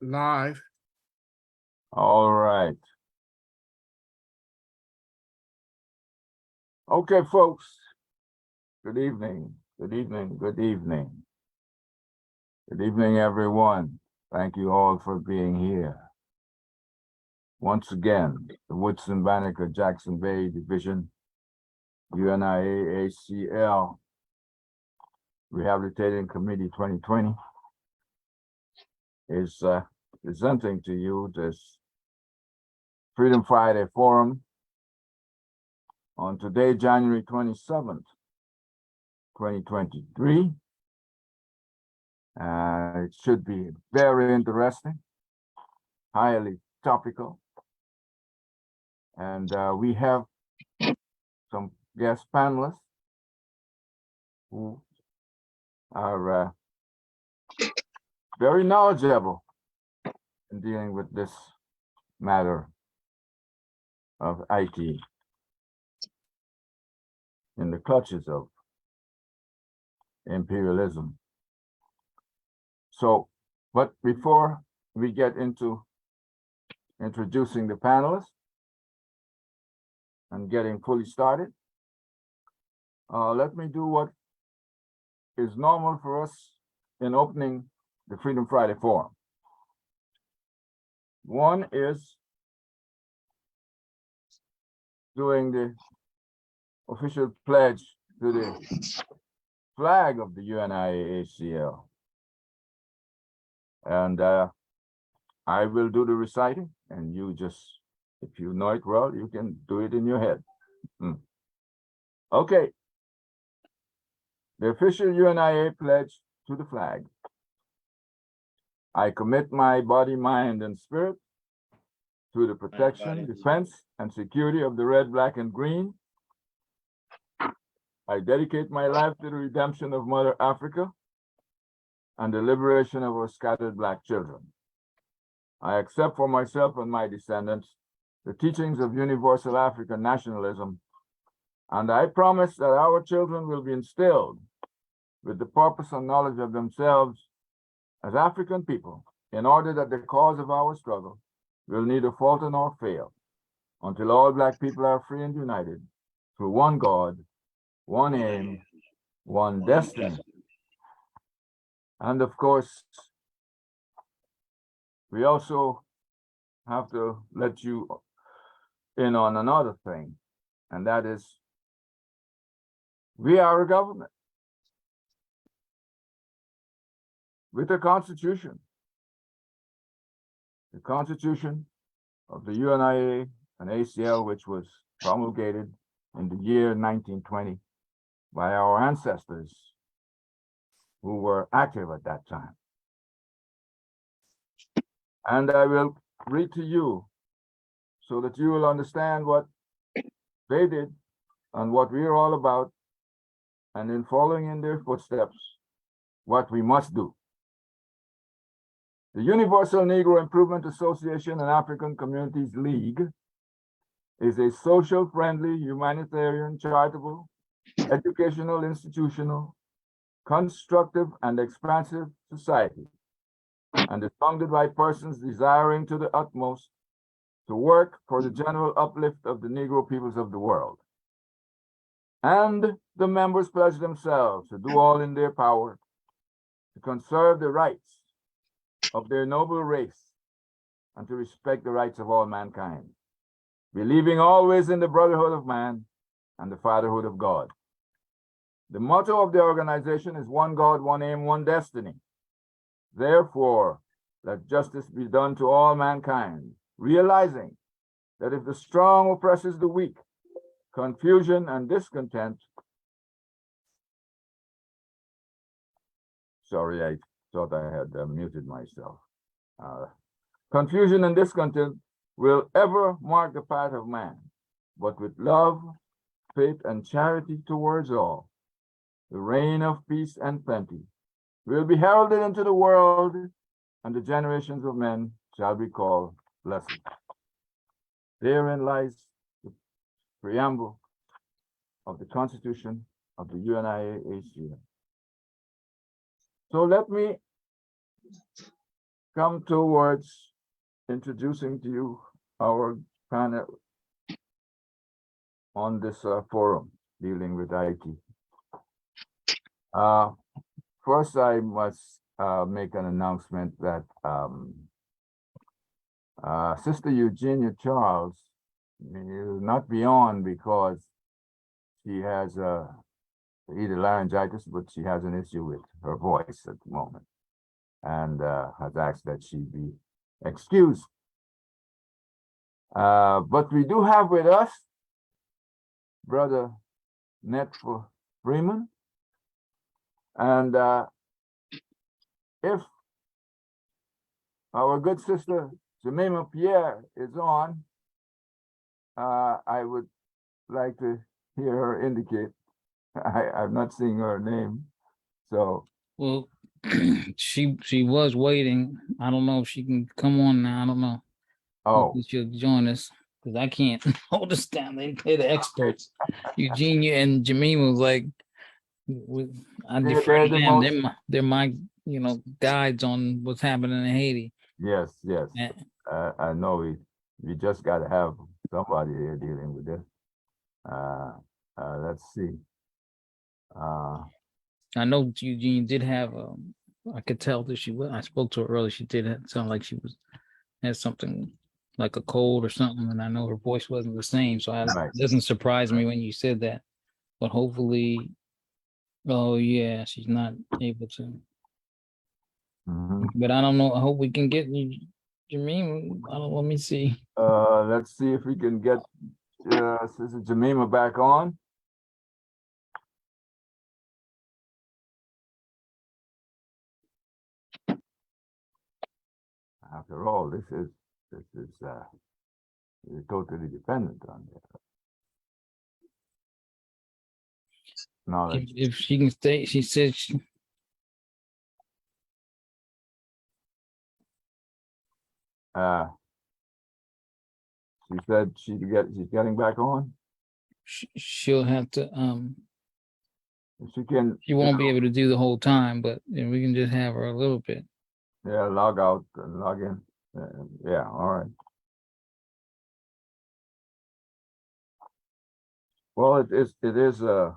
Live. All right. Okay, folks. Good evening. Good evening. Good evening. Good evening, everyone. Thank you all for being here. Once again, the Woodson Banneker Jackson Bay Division, UNIA ACL Rehabilitating Committee 2020 is presenting to you this Freedom Friday Forum on today, January 27th, 2023. It should be very interesting, highly topical. And we have some guest panelists who are very knowledgeable in dealing with this matter of Ayiti in the clutches of imperialism. So, but before we get into introducing the panelists and getting fully started, let me do what is normal for us in opening the Freedom Friday Forum. One is doing the official pledge to the flag of the UNIA ACL. And I will do the reciting, and you just, if you know it well, you can do it in your head. Okay. The official UNIA pledge to the flag. I commit my body, mind, and spirit to the protection, defense, and security of the red, black, and green. I dedicate my life to the redemption of Mother Africa and the liberation of our scattered Black children. I accept for myself and my descendants the teachings of universal African nationalism, and I promise that our children will be instilled with the purpose and knowledge of themselves as African people, in order that the cause of our struggle will neither falter nor fail, until all Black people are free and united through one God, one aim, one destiny. And of course, we also have to let you in on another thing, and that is we are a government with a constitution. The constitution of the UNIA and ACL, which was promulgated in the year 1920 by our ancestors who were active at that time. And I will read to you so that you will understand what they did and what we are all about, and in following in their footsteps, what we must do. The Universal Negro Improvement Association and African Communities League is a social-friendly, humanitarian, charitable, educational, institutional, constructive, and expansive society, and is founded by persons desiring to the utmost to work for the general uplift of the Negro peoples of the world. And the members pledge themselves to do all in their power to conserve the rights of their noble race and to respect the rights of all mankind, believing always in the brotherhood of man and the fatherhood of God. The motto of the organization is one God, one aim, one destiny. Therefore, let justice be done to all mankind, realizing that if the strong oppresses the weak, confusion and discontent. Sorry, I thought I had muted myself. Confusion and discontent will ever mark the path of man, but with love, faith, and charity towards all, the reign of peace and plenty will be heralded into the world, and the generations of men shall be called blessed. Therein lies the preamble of the Constitution of the UNIA ACL. So let me come towards introducing to you our panel on this forum dealing with Ayiti. First, I must make an announcement that Sister Eugenia Charles will not be on because she has either laryngitis, but she has an issue with her voice at the moment, and has asked that she be excused. But we do have with us Brother Neta Freeman, and if our good sister Jemina Pierre is on, I would like to hear her indicate. I'm not seeing her name, so. Well, she was waiting. I don't know if she can come on now. I don't know. Oh, Hopefully she'll join us because I can't hold this down. They're the experts. Eugenia and Jemima was like, I defer they're to the them. most. They're my guides on what's happening in Haiti. Yes, yes. And I know we just got to have somebody here dealing with this. Let's see. I know Eugenia did have. I could tell that I spoke to her earlier. She did sound like she had something like a cold or something, and I know her voice wasn't the same. So Right. it doesn't surprise me when you said that. But hopefully, oh yeah, she's not able to. Mhm. But I don't know. I hope we can get Jemima. I don't. Let me see. Let's see if we can get Sister Jemima back on. After all, this is totally dependent on that knowledge. If she can stay, she said. She said she's getting back on. she'll have to. If she can. She won't be able to do the whole time, but we can just have her a little bit. Yeah, log out and log in. Yeah, all right. Well, it is a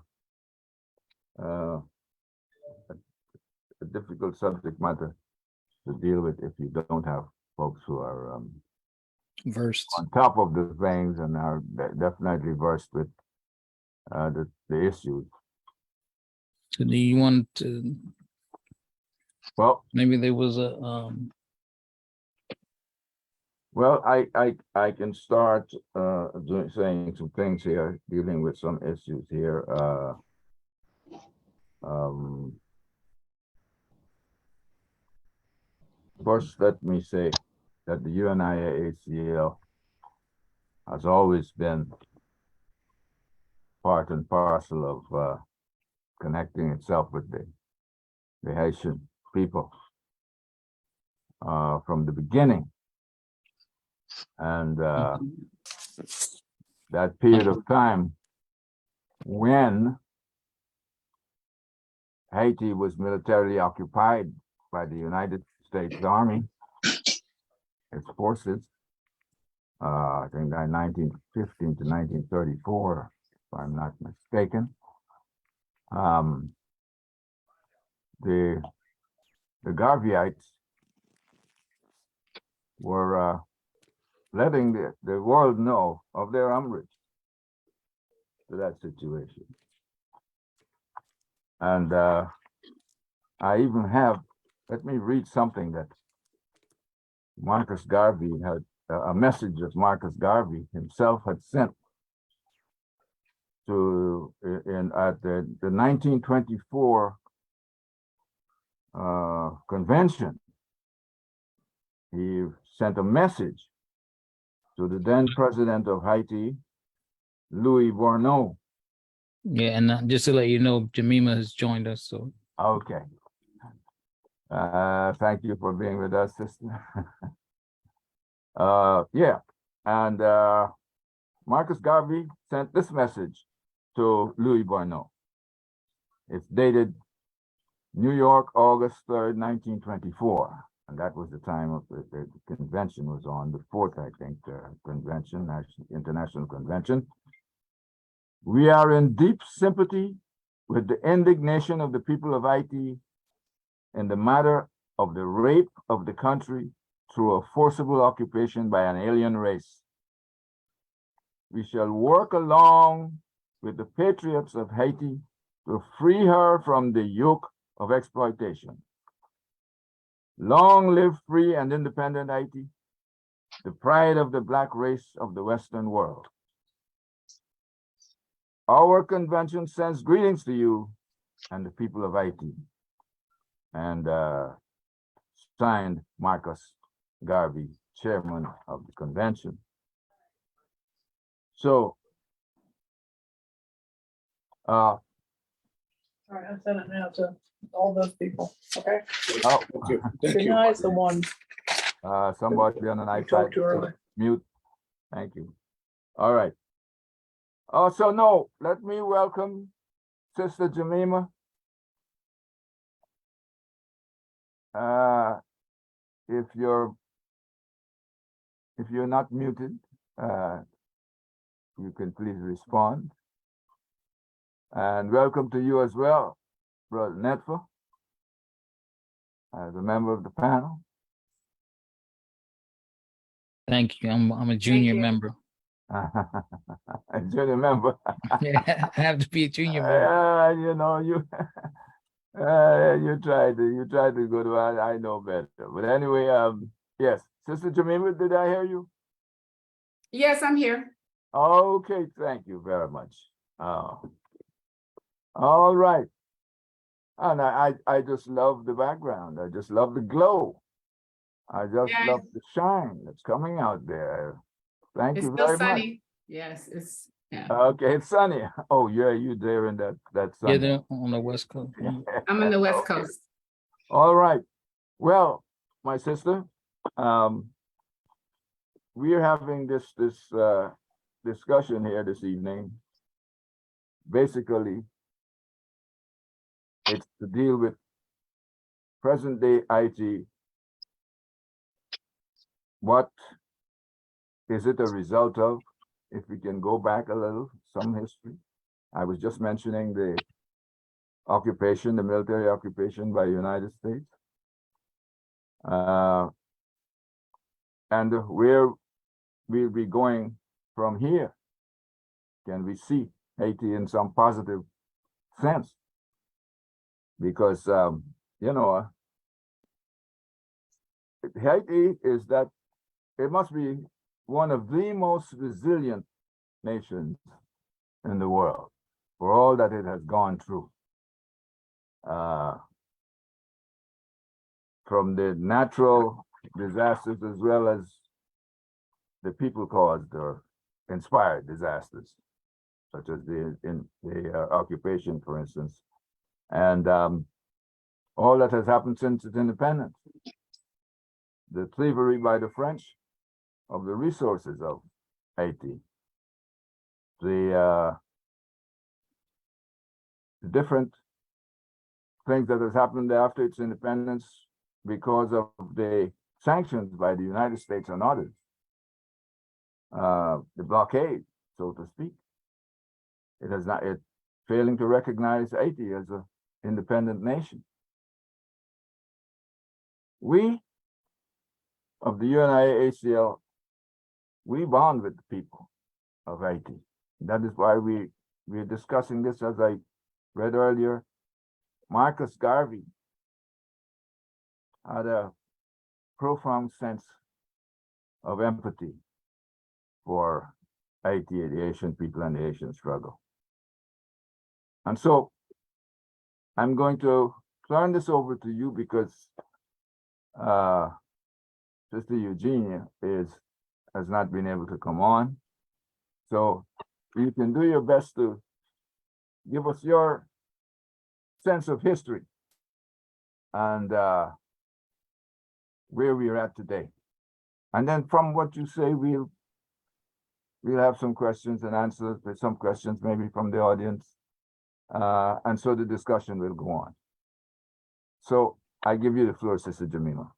difficult subject matter to deal with if you don't have folks who are Versed on top of the things and are definitely versed with the issues. So do you want to? Well, Maybe there was a well, I can start saying some things here, dealing with some issues here. First, let me say that the UNIA ACL has always been part and parcel of connecting itself with the Haitian people from the beginning. And that period of time when Haiti was militarily occupied by the United States Army, its forces, I think by 1915 to 1934, if I'm not mistaken. The Garveyites were letting the world know of their umbrage to that situation. And I even have, let me read something that Marcus Garvey had, a message that Marcus Garvey himself had sent to at the 1924 convention. He sent a message to the then president of Haiti, Louis Bourneau. yeah, and just to let you know, Jemima has joined us. So okay, thank you for being with us, sister. Yeah, and Marcus Garvey sent this message to Louis Bourneau. It's dated New York, August 3rd, 1924. And that was the time of the convention was on, the fourth, I think, convention, international convention. We are in deep sympathy with the indignation of the people of Haiti in the matter of the rape of the country through a forcible occupation by an alien race. We shall work along with the patriots of Haiti to free her from the yoke of exploitation. Long live free and independent Haiti, the pride of the Black race of the Western world. Our convention sends greetings to you and the people of Haiti. And signed Marcus Garvey, chairman of the convention. So, All right, I sent it now to all those people, okay? oh, Good night, the one somebody on an I talked to iPad, earlier. mute. Thank you. All right. So no, let me welcome Sister Jemima. If you're not muted, you can please respond. And welcome to you as well, Brother Neta, as a member of the panel. Thank you. I'm a junior you. member. A junior member. Yeah, I have to be a junior member. You know, you you try to go to I know better. But anyway, yes, Sister Jemima, did I hear you? Yes, I'm here. Okay, thank you very much. All right. And I just love the background. I just love the glow. I just Yeah. love the shine that's coming out there. Thank It's you still very much. sunny. Yes, it's yeah. Okay, it's sunny. Oh yeah, you there in that sun. Yeah, they're on the West Coast. Yeah. I'm in the West Okay. Coast. All right. Well, my sister, we are having this discussion here this evening. Basically, it's to deal with present day IT. What is it a result of? If we can go back a little, some history. I was just mentioning the occupation, the military occupation by the United States. And where we'll be going from here. Can we see Haiti in some positive sense? Because, you know, Haiti is that it must be one of the most resilient nations in the world for all that it has gone through. From the natural disasters as well as the people caused or inspired disasters, such as the occupation, for instance, and all that has happened since its independence. The slavery by the French of the resources of Haiti, the different things that has happened after its independence because of the sanctions by the United States and others, the blockade, so to speak. It has not, it failing to recognize Haiti as an independent nation. We of the UNIA ACL, we bond with the people of Haiti. That is why we're discussing this, as I read earlier. Marcus Garvey had a profound sense of empathy for Haiti, the Haitian people, and the Haitian struggle. And so I'm going to turn this over to you because Sister Eugenia has not been able to come on. So you can do your best to give us your sense of history and where we're at today. And then from what you say, we'll have some questions and answers, with some questions maybe from the audience. And so the discussion will go on. So I give you the floor, Sister Jemima.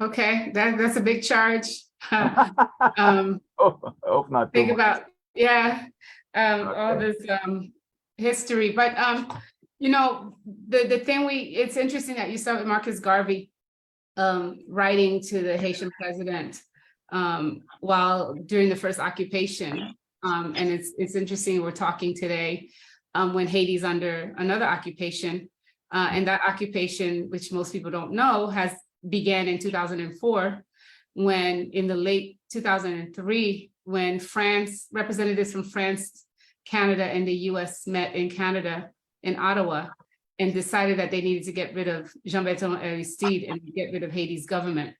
Okay, that's a big charge. Um, Hope not too think much. about, yeah, all Okay. this history. But you know, the thing it's interesting that you saw Marcus Garvey writing to the Haitian president while during the first occupation. And it's interesting we're talking today when Haiti's under another occupation. And that occupation, which most people don't know, began in 2004, when in the late 2003, when representatives from France, Canada, and the US met in Canada, in Ottawa, and decided that they needed to get rid of Jean-Bertrand Aristide and get rid of Haiti's government,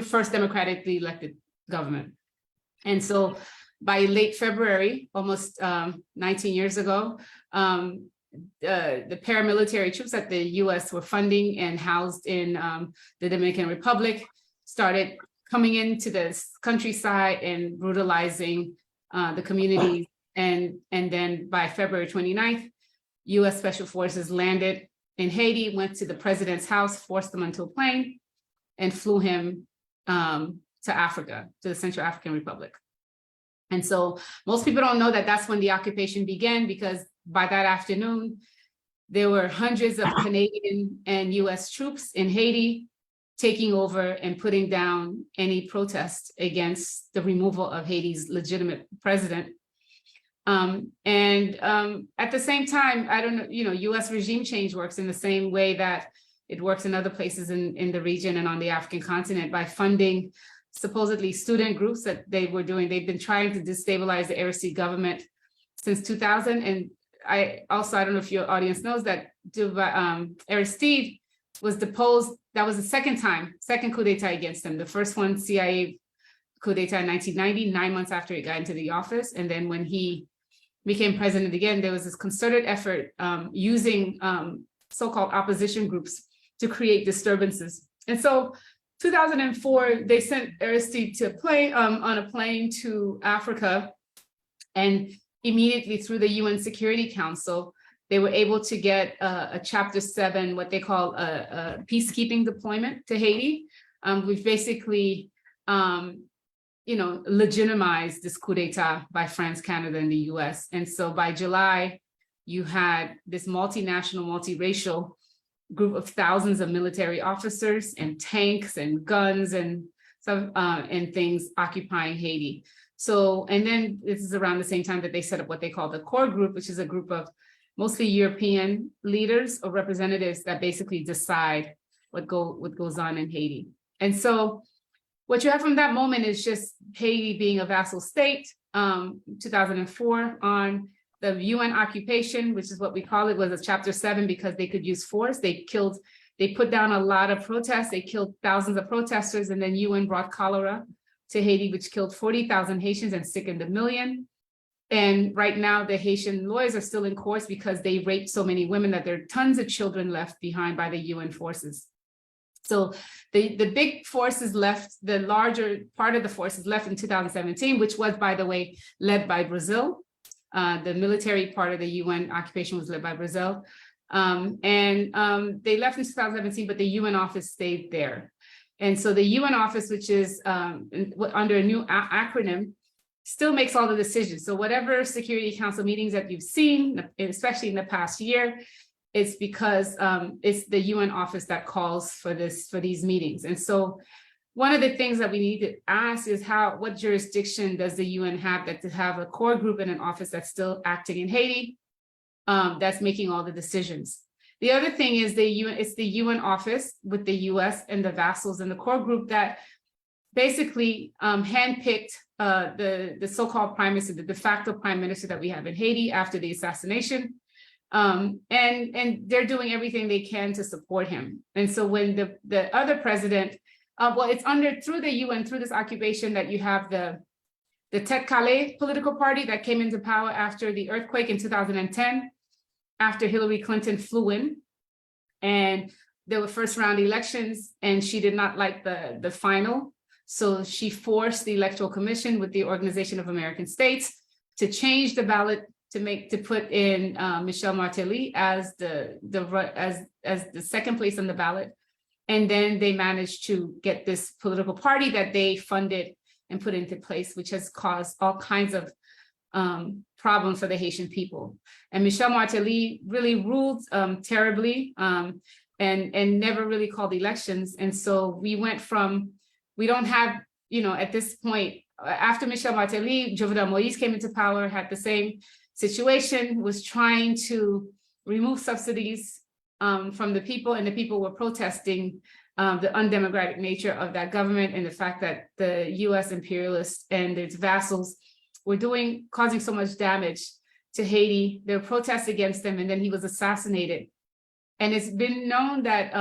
first democratically elected government. And so by late February, almost 19 years ago, the paramilitary troops that the US were funding and housed in the Dominican Republic started coming into the countryside and brutalizing the communities. And then by February 29th, US Special Forces landed in Haiti, went to the president's house, forced him onto a plane, and flew him to Africa, to the Central African Republic. And so most people don't know that that's when the occupation began, because by that afternoon, there were hundreds of Canadian and US troops in Haiti taking over and putting down any protest against the removal of Haiti's legitimate president. At the same time, I don't know, you know, US regime change works in the same way that it works in other places in the region and on the African continent, by funding supposedly student groups that they were doing. They've been trying to destabilize the Aristide government since 2000. And I don't know if your audience knows that Aristide was deposed. That was the second coup d'etat against him. The first one, CIA coup d'etat in 1990, 9 months after he got into the office. And then when he became president again, there was this concerted effort using so-called opposition groups to create disturbances. And so 2004, they sent Aristide on a plane to Africa, and immediately through the UN Security Council, they were able to get a Chapter 7, what they call a peacekeeping deployment to Haiti, which basically, you know, legitimized this coup d'etat by France, Canada, and the US. And so by July, you had this multinational, multiracial group of thousands of military officers and tanks and guns and some and things occupying Haiti. So, and then this is around the same time that they set up what they call the core group, which is a group of mostly European leaders or representatives that basically decide what goes on in Haiti. And so what you have from that moment is just Haiti being a vassal state. 2004 on the UN occupation, which is what we call it, was a Chapter 7 because they could use force. They put down a lot of protests. They killed thousands of protesters, and then UN brought cholera to Haiti, which killed 40,000 Haitians and sickened 1 million. And right now the Haitian lawyers are still in court because they raped so many women that there are tons of children left behind by the UN forces. So the big forces left, the larger part of the forces left in 2017, which was, by the way, led by Brazil. The military part of the UN occupation was led by Brazil. They left in 2017, but the UN office stayed there. And so the UN office, which is under a new acronym, still makes all the decisions. So whatever Security Council meetings that you've seen, especially in the past year, it's because it's the UN office that calls for these meetings. And so one of the things that we need to ask is what jurisdiction does the UN have to have a core group in an office that's still acting in Haiti, that's making all the decisions. The other thing is it's the UN office with the US and the vassals and the core group that basically handpicked the so-called prime minister, the de facto prime minister that we have in Haiti after the assassination. And they're doing everything they can to support him. And so when the other president, it's through the UN, through this occupation, that you have the Tête Calais political party that came into power after the earthquake in 2010, after Hillary Clinton flew in. And there were first round elections, and she did not like the final. So she forced the Electoral Commission with the Organization of American States to change the ballot to put in Michel Martelly as the second place on the ballot. And then they managed to get this political party that they funded and put into place, which has caused all kinds of problems for the Haitian people. And Michel Martelly really ruled terribly and never really called elections. And so we went from, we don't have, you know, at this point, after Michel Martelly, Jovenel Moïse came into power, had the same situation, was trying to remove subsidies from the people, and the people were protesting the undemocratic nature of that government and the fact that the US imperialists and its vassals were causing so much damage to Haiti. There were protests against him, and then he was assassinated. And it's been known that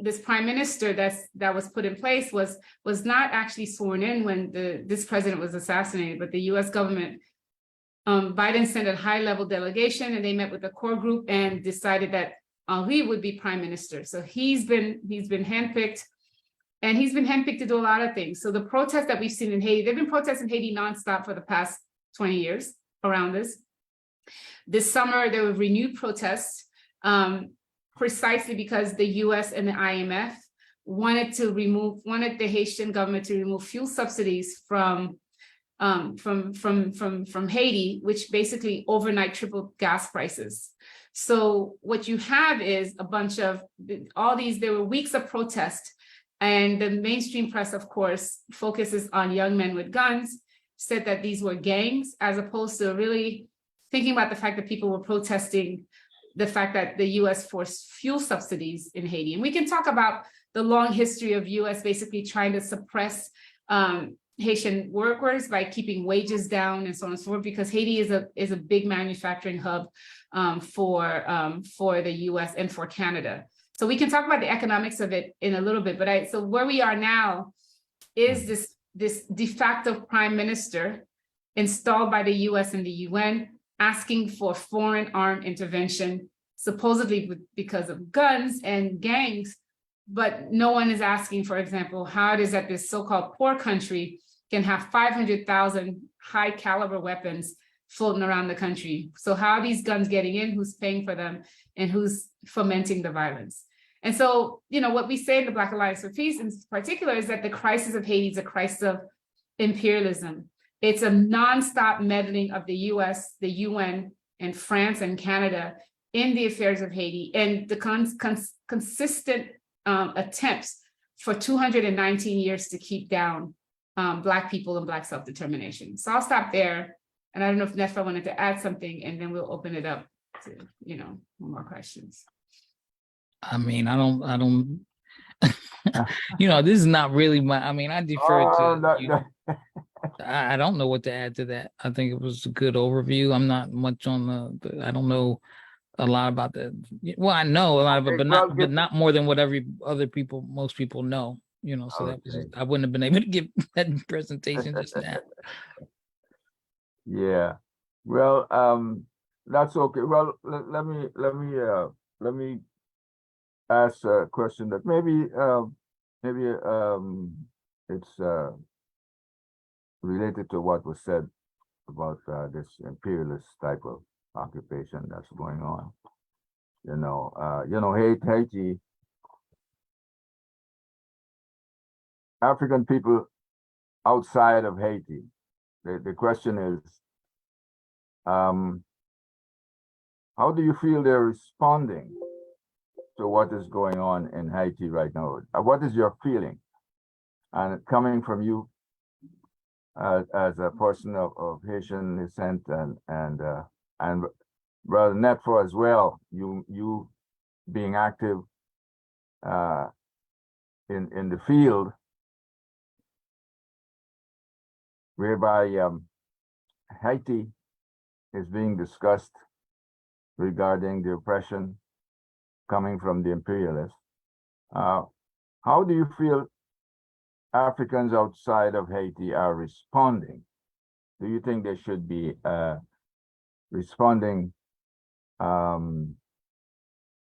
this prime minister that was put in place was not actually sworn in when this president was assassinated, but the US government, Biden sent a high-level delegation, and they met with the core group and decided that Henri would be prime minister. So he's been handpicked, and he's been handpicked to do a lot of things. So the protests that we've seen in Haiti, they've been protests in Haiti nonstop for the past 20 years around this. This summer, there were renewed protests precisely because the US and the IMF wanted the Haitian government to remove fuel subsidies from Haiti, which basically overnight tripled gas prices. So what you have is a bunch of there were weeks of protest, and the mainstream press, of course, focuses on young men with guns, said that these were gangs, as opposed to really thinking about the fact that people were protesting the fact that the US forced fuel subsidies in Haiti. And we can talk about the long history of US basically trying to suppress Haitian workers by keeping wages down and so on and so forth, because Haiti is a big manufacturing hub for the US and for Canada. So we can talk about the economics of it in a little bit, but so where we are now is this de facto prime minister installed by the US and the UN asking for foreign armed intervention, supposedly because of guns and gangs, but no one is asking, for example, how it is that this so-called poor country can have 500,000 high caliber weapons floating around the country. So how are these guns getting in, who's paying for them, and who's fomenting the violence? And so, you know, what we say in the Black Alliance for Peace in particular is that the crisis of Haiti is a crisis of imperialism. It's a nonstop meddling of the US, the UN, and France and Canada in the affairs of Haiti, and the consistent attempts for 219 years to keep down Black people and Black self-determination. So I'll stop there. And I don't know if Neta wanted to add something, and then we'll open it up to, you know, more questions. I mean, I don't, you know, this is not really I defer to you. I don't know what to add to that. I think it was a good overview. I'm not much on I don't know a lot about that. Well, I know a lot of it, but not more than what most people know, you know, so that was I wouldn't have been able to give that presentation just now. Yeah, well, that's okay. Well, let me ask a question that maybe it's related to what was said about this imperialist type of occupation that's going on. You know, Haiti, African people outside of Haiti. The question is, how do you feel they're responding to what is going on in Haiti right now? What is your feeling? And coming from you as a person of Haitian descent and Brother Neta as well, you being active in the field, whereby Haiti is being discussed regarding the oppression coming from the imperialists. How do you feel Africans outside of Haiti are responding? Do you think they should be responding in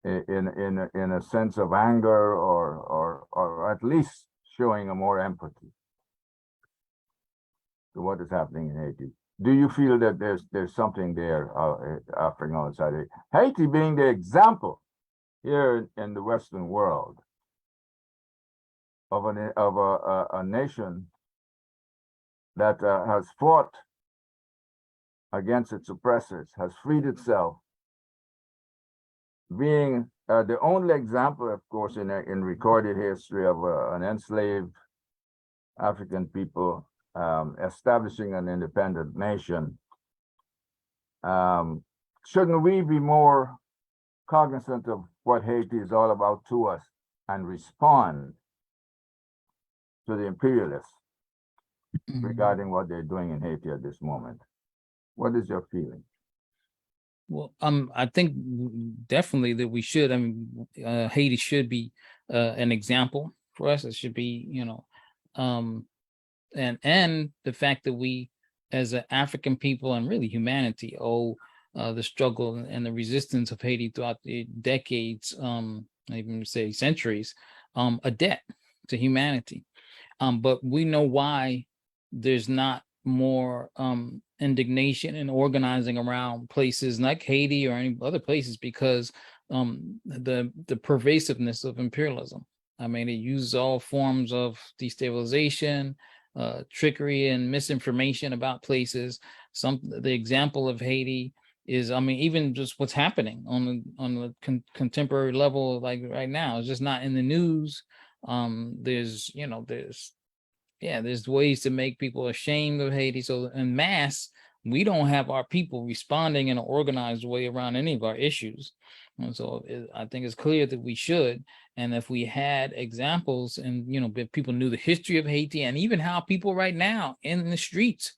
a sense of anger or at least showing a more empathy to what is happening in Haiti? Do you feel that there's something there African outside Haiti being the example here in the Western world of a nation that has fought against its oppressors, has freed itself, being the only example, of course, in recorded history of an enslaved African people establishing an independent nation. Shouldn't we be more cognizant of what Haiti is all about to us and respond to the imperialists regarding what they're doing in Haiti at this moment? What is your feeling? Well, I think definitely that we should. I mean, Haiti should be an example for us. It should be, you know, and the fact that we, as an African people and really humanity, owe the struggle and the resistance of Haiti throughout the decades, even say centuries, a debt to humanity. But we know why there's not more indignation and organizing around places like Haiti or any other places, because the pervasiveness of imperialism. I mean, it uses all forms of destabilization, trickery and misinformation about places. The example of Haiti is, I mean, even just what's happening on the contemporary level, like right now, it's just not in the news. There's, you know, there's ways to make people ashamed of Haiti. So en masse, we don't have our people responding in an organized way around any of our issues. And so I think it's clear that we should. And if we had examples and, you know, if people knew the history of Haiti and even how people right now in the streets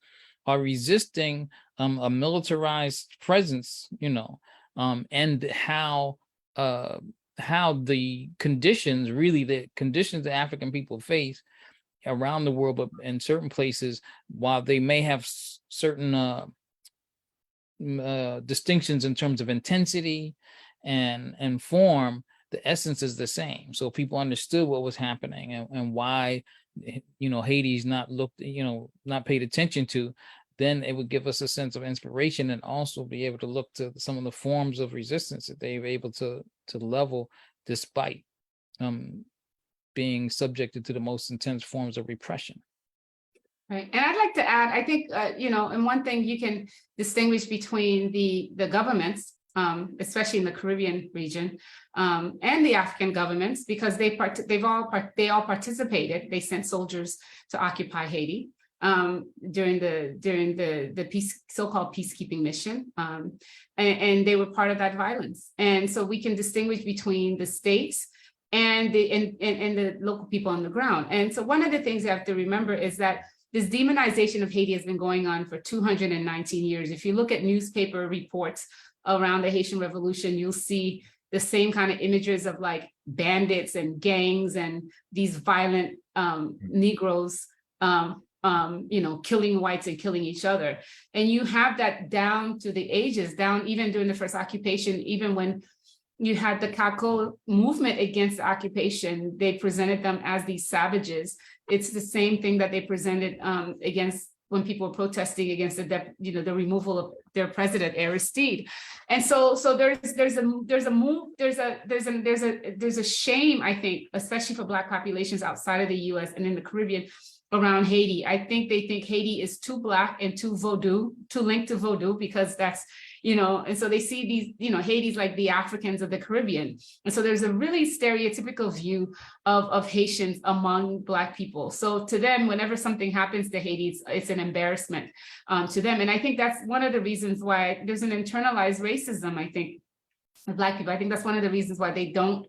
are resisting a militarized presence, you know, and how the conditions, really the conditions that African people face around the world, but in certain places, while they may have certain distinctions in terms of intensity and form, the essence is the same. So people understood what was happening and why, you know, Haiti's not looked, you know, not paid attention to. Then it would give us a sense of inspiration and also be able to look to some of the forms of resistance that they were able to level despite being subjected to the most intense forms of repression. Right. And I'd like to add, I think, you know, and one thing you can distinguish between the governments, especially in the Caribbean region, and the African governments, because they all participated. They sent soldiers to occupy Haiti during the so-called peacekeeping mission, and they were part of that violence. And so we can distinguish between the states and the local people on the ground. And so one of the things you have to remember is that this demonization of Haiti has been going on for 219 years. If you look at newspaper reports around the Haitian Revolution, you'll see the same kind of images of like bandits and gangs and these violent Negroes, you know, killing whites and killing each other. And you have that down to the ages, down even during the first occupation, even when you had the Kako movement against the occupation, they presented them as these savages. It's the same thing that they presented against when people were protesting against the removal of their president Aristide. And so there's a shame, I think, especially for Black populations outside of the US and in the Caribbean around Haiti. I think they think Haiti is too Black and too linked to voodoo, because that's, you know, and so they see these, you know, Haiti's like the Africans of the Caribbean. And so there's a really stereotypical view of Haitians among Black people. So to them, whenever something happens to Haiti, it's an embarrassment to them. And I think that's one of the reasons why there's an internalized racism, I think, of Black people. I think that's one of the reasons why they don't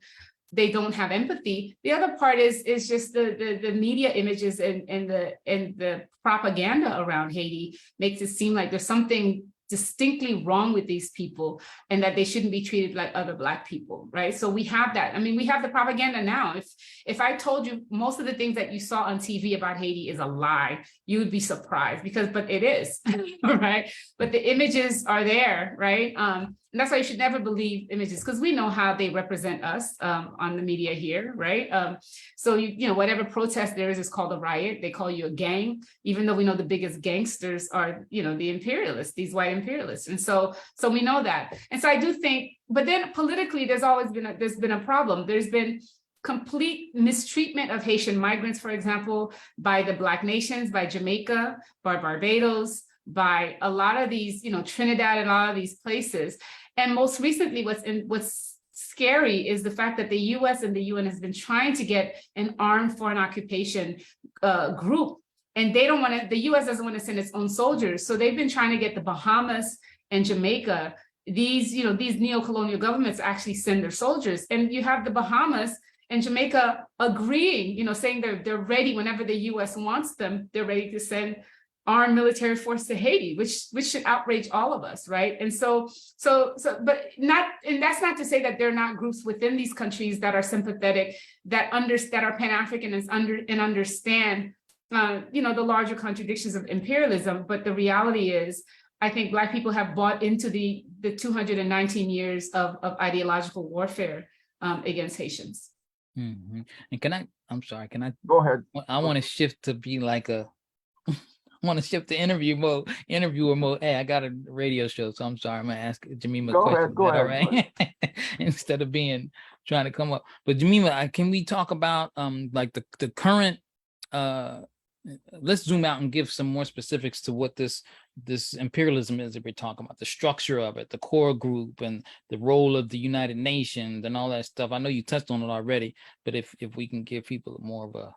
have empathy. The other part is just the media images and the propaganda around Haiti makes it seem like there's something distinctly wrong with these people and that they shouldn't be treated like other Black people, right? So we have that. I mean, we have the propaganda now. If I told you most of the things that you saw on TV about Haiti is a lie, you would be surprised, but it is, right? But the images are there, right? And that's why you should never believe images, because we know how they represent us on the media here, right? So you know, whatever protest there is called a riot. They call you a gang, even though we know the biggest gangsters are, you know, the imperialists, these white imperialists. And so we know that. And so I do think, but then politically, there's been a problem. There's been complete mistreatment of Haitian migrants, for example, by the Black nations, by Jamaica, by Barbados, by a lot of these, Trinidad and a lot of these places. And most recently, what's scary is the fact that the US and the UN has been trying to get an armed foreign occupation group. And they don't want to, the US doesn't want to send its own soldiers. So they've been trying to get the Bahamas and Jamaica, these neo-colonial governments actually send their soldiers. And you have the Bahamas and Jamaica agreeing, saying they're ready whenever the US wants them, they're ready to send armed military force to Haiti, which should outrage all of us, right? And but that's not to say that there are not groups within these countries that are sympathetic, that are Pan-African and understand the larger contradictions of imperialism. But the reality is, I think Black people have bought into the 219 years of ideological warfare against Haitians. Mm-hmm. And I'm sorry, can I go ahead? I want to shift to be like I want to shift to interviewer mode. Hey, I got a radio show, so I'm sorry. I'm gonna ask Jemima a question. Go ahead. All right. Instead of trying to come up. But Jemima, can we talk about like the current let's zoom out and give some more specifics to what this imperialism is that we're talking about, the structure of it, the core group, and the role of the United Nations and all that stuff. I know you touched on it already, but if we can give people more of a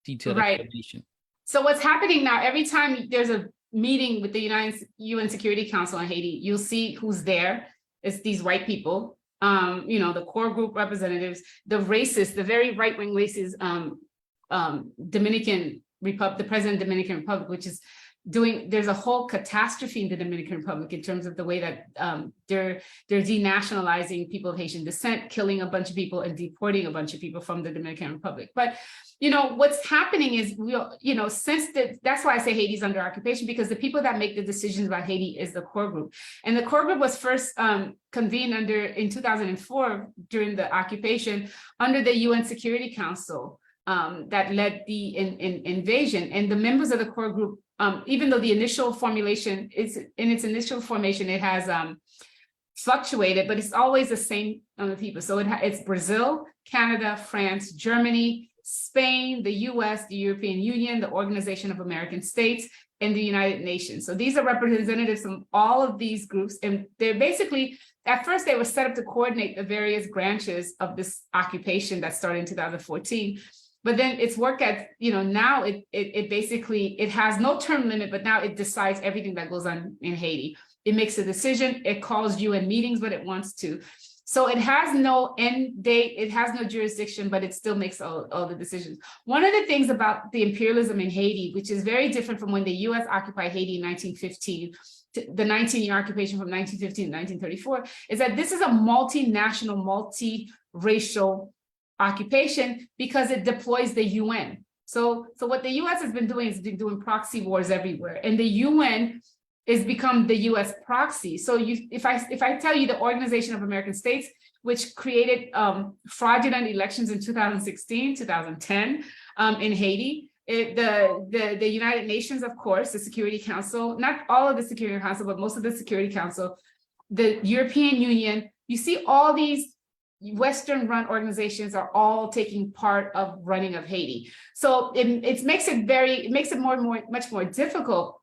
detailed explanation. So what's happening now, every time there's a meeting with the UN Security Council in Haiti, you'll see who's there. It's these white people, the core group representatives, the racists, the very right-wing racists, the president of the Dominican Republic, which is there's a whole catastrophe in the Dominican Republic in terms of the way that they're denationalizing people of Haitian descent, killing a bunch of people and deporting a bunch of people from the Dominican Republic. But what's happening is that's why I say Haiti's under occupation, because the people that make the decisions about Haiti is the core group. And the core group was first convened in 2004 during the occupation under the UN Security Council that led the invasion. And the members of the core group, even though the initial formulation it has fluctuated, but it's always the same people. So it's Brazil, Canada, France, Germany, Spain, the US, the European Union, the Organization of American States, and the United Nations. So these are representatives from all of these groups. And they're basically, at first they were set up to coordinate the various branches of this occupation that started in 2014. But then it's work at, now it basically, it has no term limit, but now it decides everything that goes on in Haiti. It makes a decision, it calls UN meetings, but it wants to. So it has no end date, it has no jurisdiction, but it still makes all the decisions. One of the things about the imperialism in Haiti, which is very different from when the US occupied Haiti in 1915, the 19-year occupation from 1915 to 1934, is that this is a multinational, multi-racial occupation because it deploys the UN. So what the US has been doing is doing proxy wars everywhere, and the UN is become the US proxy. So if I tell you the Organization of American States, which created fraudulent elections in 2016, 2010 in Haiti, the United Nations, of course, the Security Council, not all of the Security Council, but most of the Security Council, the European Union, you see all these Western run organizations are all taking part of running of Haiti. So it makes it much more difficult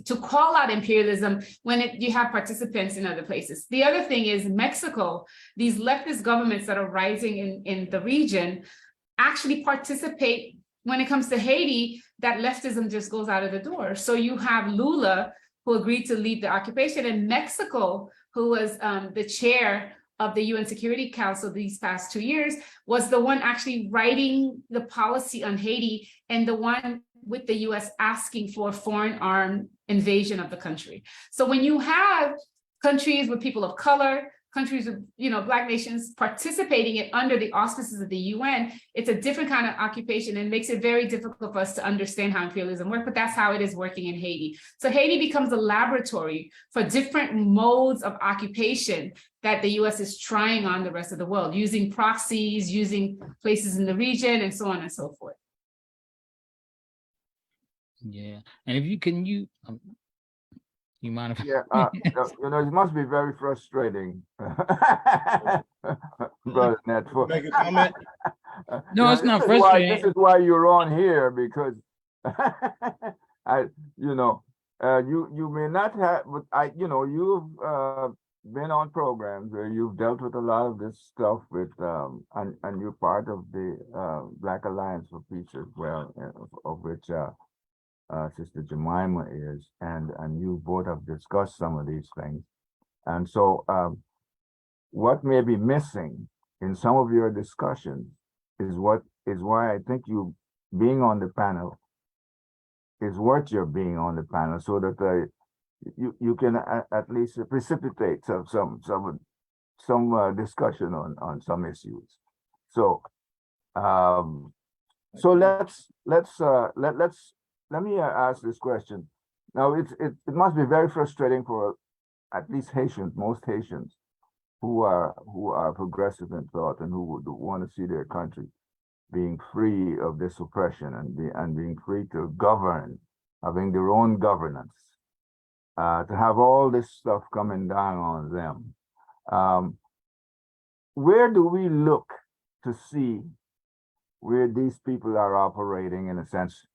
to call out imperialism when you have participants in other places. The other thing is Mexico, these leftist governments that are rising in the region actually participate when it comes to Haiti, that leftism just goes out of the door. So you have Lula, who agreed to lead the occupation, and Mexico, who was the chair of the UN Security Council these past 2 years, was the one actually writing the policy on Haiti and the one with the US asking for foreign armed invasion of the country. So when you have countries with people of color, countries with Black nations participating in under the auspices of the UN, it's a different kind of occupation and makes it very difficult for us to understand how imperialism works, but that's how it is working in Haiti. So Haiti becomes a laboratory for different modes of occupation that the US is trying on the rest of the world, using proxies, using places in the region, and so on and so forth. Yeah, and if you you mind if it must be very frustrating, brother Net. Make a comment. No, it's this not is frustrating. this is why you're on here, because I, you may not have, but you've been on programs where you've dealt with a lot of this stuff with, and you're part of the Black Alliance for Peace as well, of which Sister Jemima is, and you both have discussed some of these things. And so what may be missing in some of your discussions is why I think you being on the panel is worth your being on the panel, so that you can at least precipitate some discussion on some issues. So let me ask this question. Now it must be very frustrating for at least most Haitians who are progressive in thought and who would want to see their country being free of this oppression and being free to govern, having their own governance, to have all this stuff coming down on them. Where do we look to see where these people are operating, in a sense,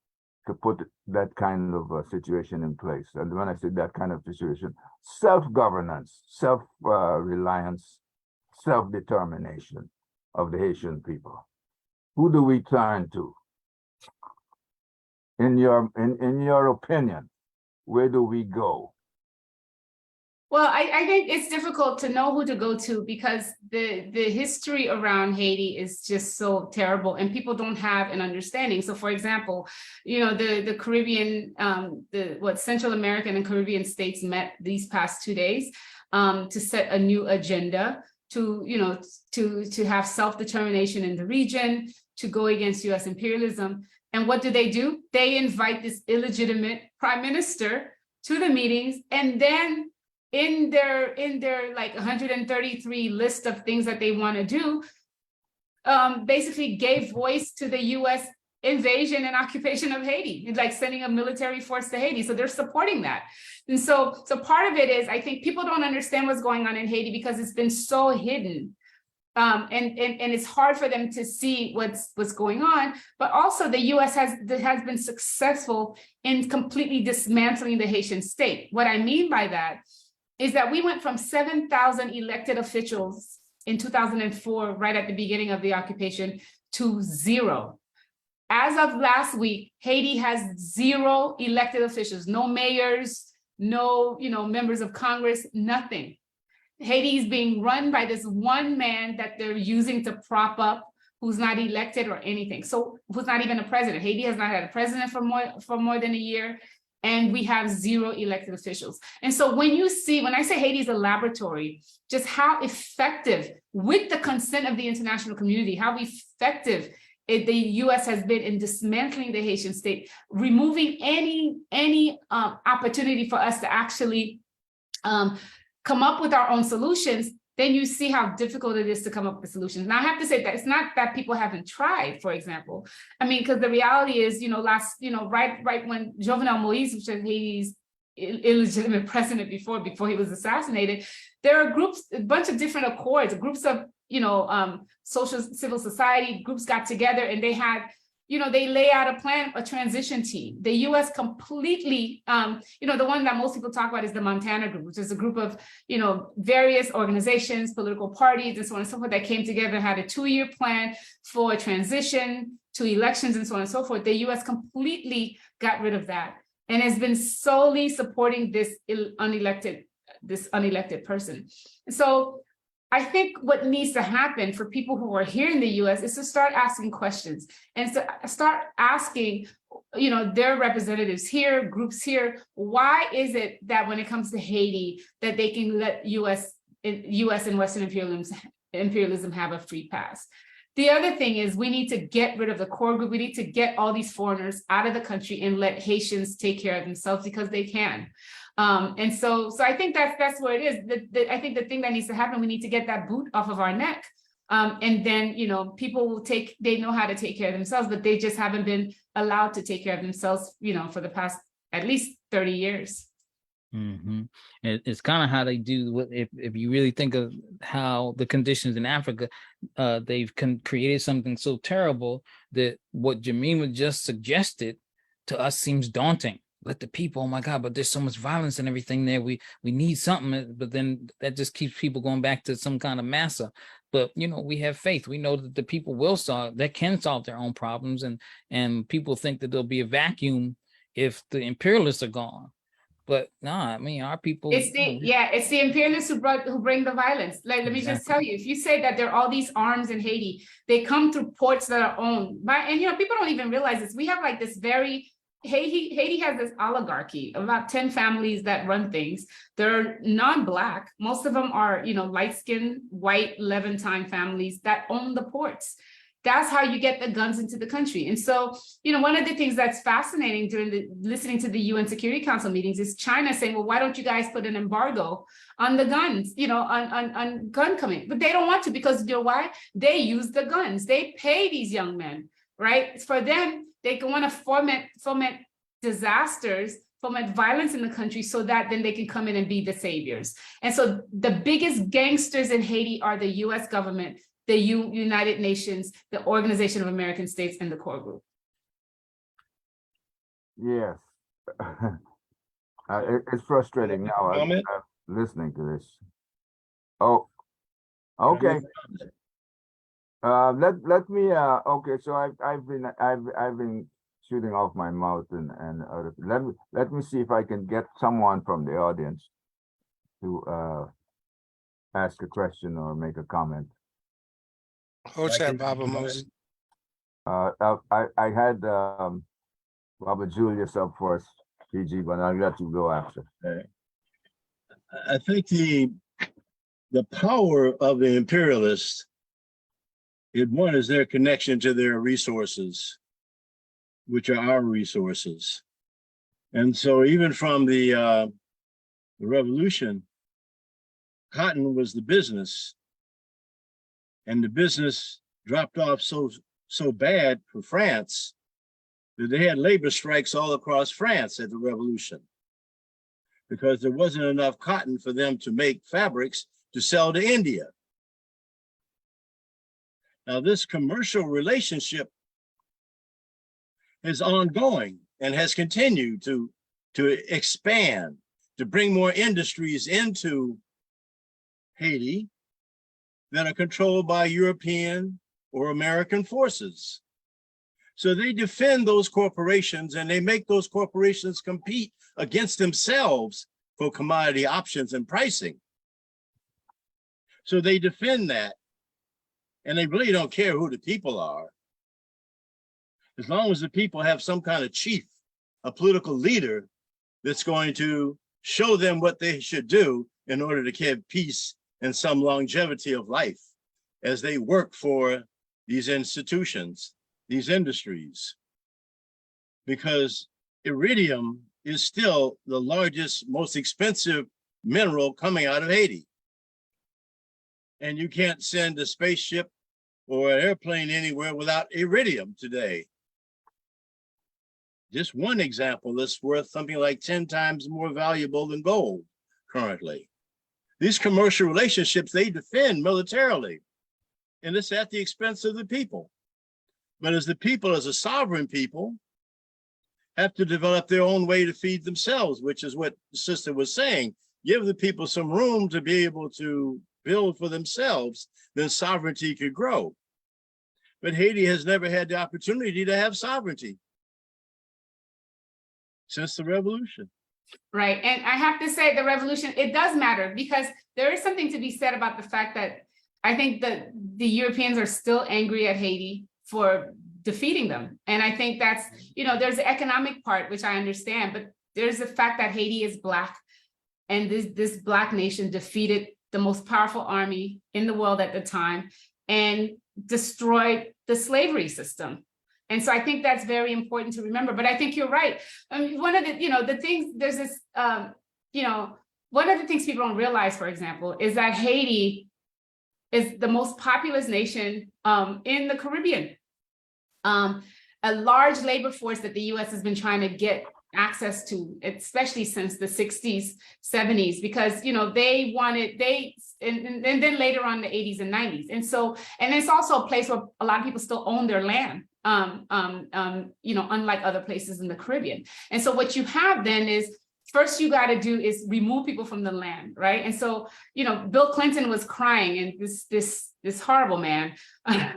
to put that kind of a situation in place? And when I say that kind of situation, self-governance, self-reliance, self-determination of the Haitian people. Who do we turn to? In your opinion, where do we go? Well, I think it's difficult to know who to go to, because the history around Haiti is just so terrible and people don't have an understanding. So for example, the Caribbean, Central American and Caribbean states met these past 2 days to set a new agenda to have self-determination in the region, to go against US imperialism. And what do? They invite this illegitimate prime minister to the meetings, and then in their like 133 list of things that they want to do, basically gave voice to the US invasion and occupation of Haiti. It's like sending a military force to Haiti. So they're supporting that. And so part of it is, I think people don't understand what's going on in Haiti because it's been so hidden. And it's hard for them to see what's going on. But also the US has been successful in completely dismantling the Haitian state. What I mean by that is that we went from 7,000 elected officials in 2004, right at the beginning of the occupation, to 0. As of last week, Haiti has 0 elected officials, no mayors, no members of Congress, nothing. Haiti is being run by this one man that they're using to prop up, who's not elected or anything. So who's not even a president. Haiti has not had a president for more than a year. And we have 0 elected officials. And so when I say Haiti is a laboratory, just how effective, with the consent of the international community, how effective the US has been in dismantling the Haitian state, removing any opportunity for us to actually come up with our own solutions, then you see how difficult it is to come up with solutions. Now, I have to say that it's not that people haven't tried, for example. I mean, because the reality is, right when Jovenel Moïse, which is Haiti's illegitimate president before he was assassinated, there are groups, a bunch of different accords, groups of, civil society groups got together, and they had, they lay out a plan, a transition team. The US completely, the one that most people talk about is the Montana Group, which is a group of, various organizations, political parties, and so on and so forth, that came together, had a 2-year plan for transition to elections and so on and so forth. The US completely got rid of that and has been solely supporting this unelected person. So I think what needs to happen for people who are here in the US is to start asking questions and to start asking, their representatives here, groups here, why is it that when it comes to Haiti, that they can let US and Western imperialism have a free pass? The other thing is we need to get rid of the core group. We need to get all these foreigners out of the country and let Haitians take care of themselves, because they can. And so I think that's where it is. I think the thing that needs to happen, we need to get that boot off of our neck. And then, people they know how to take care of themselves, but they just haven't been allowed to take care of themselves, for the past at least 30 years. It's kind of how they do. If you really think of how the conditions in Africa, they've created something so terrible that what Jemima just suggested to us seems daunting. Let the people, oh my God, but there's so much violence and everything there. We need something, but then that just keeps people going back to some kind of massa. But we have faith. We know that the people will can solve their own problems, and people think that there'll be a vacuum if the imperialists are gone. But nah, I mean, our people. It's the imperialists who bring the violence. Like, let me just tell you, if you say that there are all these arms in Haiti, they come through ports that are owned by, and people don't even realize this. We have like this Haiti has this oligarchy, about 10 families that run things. They're non-Black. Most of them are, light-skinned, white, Levantine families that own the ports. That's how you get the guns into the country. And so, one of the things that's fascinating during listening to the UN Security Council meetings is China saying, well, why don't you guys put an embargo on the guns, on gun coming? But they don't want to, because why? They use the guns. They pay these young men, right? For them, they want to foment disasters, foment violence in the country so that then they can come in and be the saviors. And so the biggest gangsters in Haiti are the US government, the United Nations, the Organization of American States, and the core group. Yes. It's frustrating now. I'm listening to this. Oh, okay. Let me okay, so I've been shooting off my mouth and let me see if I can get someone from the audience to ask a question or make a comment. Who's that, Baba Moses? I had Baba Julius up first, PG, but I'll let you go after. I think the power of the imperialists, one is their connection to their resources, which are our resources. And so even from the revolution, cotton was the business, and the business dropped off so bad for France that they had labor strikes all across France at the revolution, because there wasn't enough cotton for them to make fabrics to sell to India. Now, this commercial relationship is ongoing and has continued to expand, to bring more industries into Haiti that are controlled by European or American forces. So they defend those corporations, and they make those corporations compete against themselves for commodity options and pricing. So they defend that, and they really don't care who the people are. As long as the people have some kind of chief, a political leader that's going to show them what they should do in order to have peace and some longevity of life as they work for these institutions, these industries. Because iridium is still the largest, most expensive mineral coming out of Haiti. And you can't send a spaceship or an airplane anywhere without iridium today. Just one example that's worth something like 10 times more valuable than gold currently. These commercial relationships, they defend militarily, and it's at the expense of the people. But as the people, as a sovereign people, have to develop their own way to feed themselves, which is what the sister was saying. Give the people some room to be able to build for themselves, then sovereignty could grow. But Haiti has never had the opportunity to have sovereignty since the revolution. Right. And I have to say the revolution, it does matter, because there is something to be said about the fact that I think that the Europeans are still angry at Haiti for defeating them. And I think that's, there's the economic part, which I understand, but there's the fact that Haiti is Black, and this Black nation defeated the most powerful army in the world at the time and destroyed the slavery system. And so I think that's very important to remember. But I think you're right. I mean, one of the, the things, there's this, one of the things people don't realize, for example, is that Haiti is the most populous nation in the Caribbean. A large labor force that the US has been trying to get access to, especially since the 60s, 70s, because, you know, they wanted, and then later on the 80s and 90s. And so, and it's also a place where a lot of people still own their land, you know, unlike other places in the Caribbean. And so what you have then is, first you got to do is remove people from the land, right? And so, you know, Bill Clinton was crying, and this horrible man,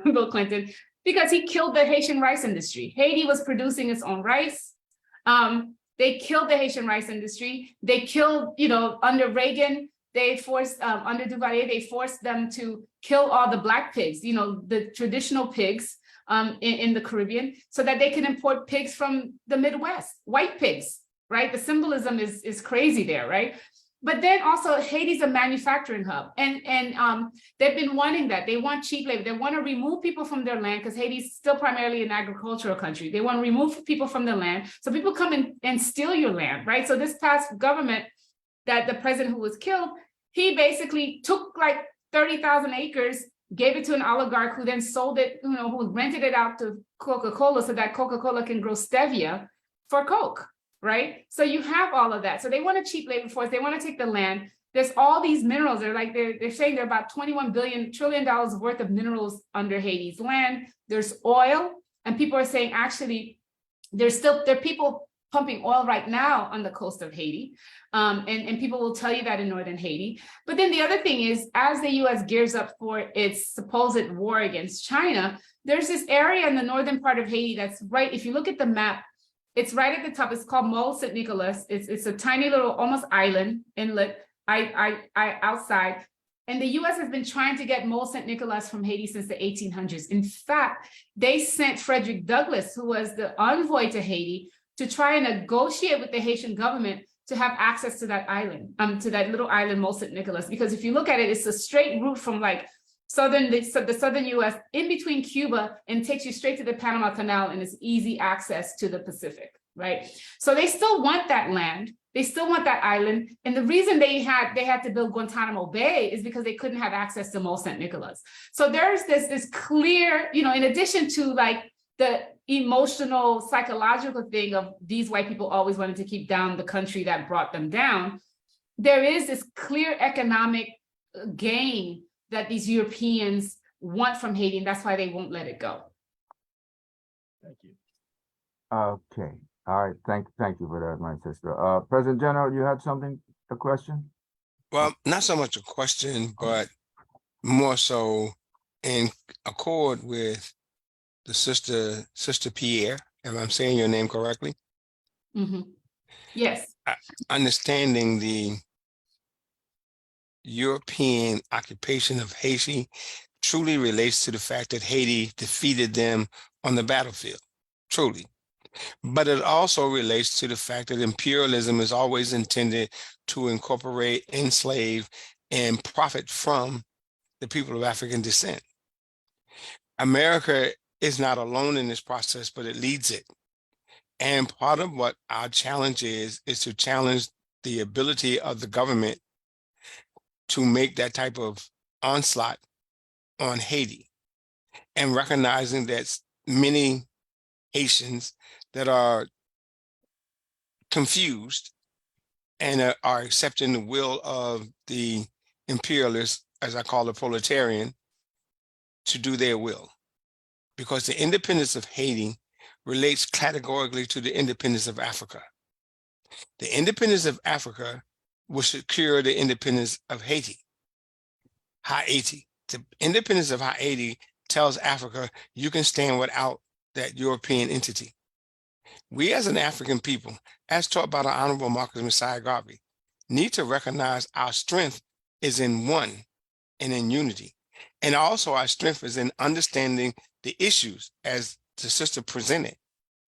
Bill Clinton, because he killed the Haitian rice industry. Haiti was producing its own rice. They killed the Haitian rice industry. They killed, you know, under Reagan, they forced, under Duvalier, they forced them to kill all the black pigs, you know, the traditional pigs in the Caribbean, so that they can import pigs from the Midwest, white pigs, right? The symbolism is crazy there, right? But then also Haiti's a manufacturing hub, and they've been wanting that. They want cheap labor. They want to remove people from their land, because Haiti's still primarily an agricultural country. They want to remove people from their land, so people come in and steal your land, right? So this past government, that the president who was killed, he basically took like 30,000 acres, gave it to an oligarch who then sold it, you know, who rented it out to Coca-Cola so that Coca-Cola can grow stevia for Coke. Right? So you have all of that. So they want a cheap labor force. They want to take the land. There's all these minerals. They're saying there are about $21 trillion worth of minerals under Haiti's land. There's oil, and people are saying actually there are people pumping oil right now on the coast of Haiti. And people will tell you that in northern Haiti. But then the other thing is, as the US gears up for its supposed war against China, there's this area in the northern part of Haiti that's right, if you look at the map, it's right at the top. It's called Mole St. Nicholas. It's a tiny little, almost island inlet outside. And the US has been trying to get Mole St. Nicholas from Haiti since the 1800s. In fact, they sent Frederick Douglass, who was the envoy to Haiti, to try and negotiate with the Haitian government to have access to that island, to that little island, Mole St. Nicholas. Because if you look at it, it's a straight route from like the southern US in between Cuba, and takes you straight to the Panama Canal, and it's easy access to the Pacific, right? So they still want that land. They still want that island. And the reason they had to build Guantanamo Bay is because they couldn't have access to Mole St. Nicholas. So there's this clear, you know, in addition to like the emotional, psychological thing of these white people always wanted to keep down the country that brought them down, there is this clear economic gain that these Europeans want from Haiti, and that's why they won't let it go. Thank you. Okay. All right. Thank you for that, my sister. President General, you had something, a question? Well, not so much a question, but more so in accord with the sister Pierre, if I'm saying your name correctly. Mm-hmm. Yes. Understanding the European occupation of Haiti truly relates to the fact that Haiti defeated them on the battlefield, truly. But it also relates to the fact that imperialism is always intended to incorporate, enslave, and profit from the people of African descent. America is not alone in this process, but it leads it. And part of what our challenge is to challenge the ability of the government to make that type of onslaught on Haiti, and recognizing that many Haitians that are confused and are accepting the will of the imperialists, as I call the proletarian, to do their will. Because the independence of Haiti relates categorically to the independence of Africa. The independence of Africa will secure the independence of Haiti. Haiti. The independence of Haiti tells Africa you can stand without that European entity. We as an African people, as taught by the Honorable Marcus Messiah Garvey, need to recognize our strength is in one and in unity. And also our strength is in understanding the issues as the sister presented,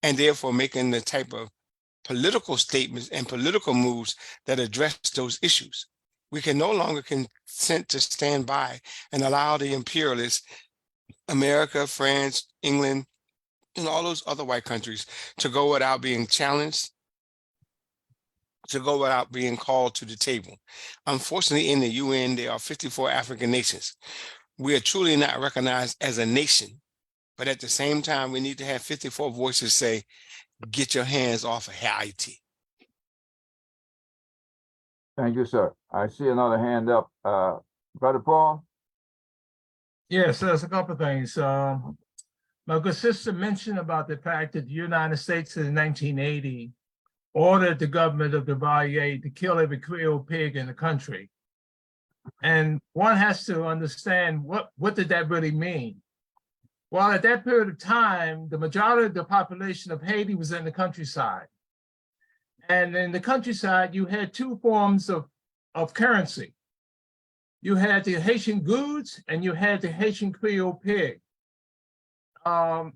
and therefore making the type of political statements and political moves that address those issues. We can no longer consent to stand by and allow the imperialists, America, France, England, and all those other white countries to go without being challenged, to go without being called to the table. Unfortunately, in the UN, there are 54 African nations. We are truly not recognized as a nation, but at the same time, we need to have 54 voices say, get your hands off of Haiti. Thank you, sir. I see another hand up. Brother Paul? Yes, there's a couple of things. My good sister mentioned about the fact that the United States in 1980 ordered the government of the Duvalier to kill every Creole pig in the country. And one has to understand what did that really mean? Well, at that period of time, the majority of the population of Haiti was in the countryside. And in the countryside, you had two forms of currency. You had the Haitian goods and you had the Haitian Creole pig.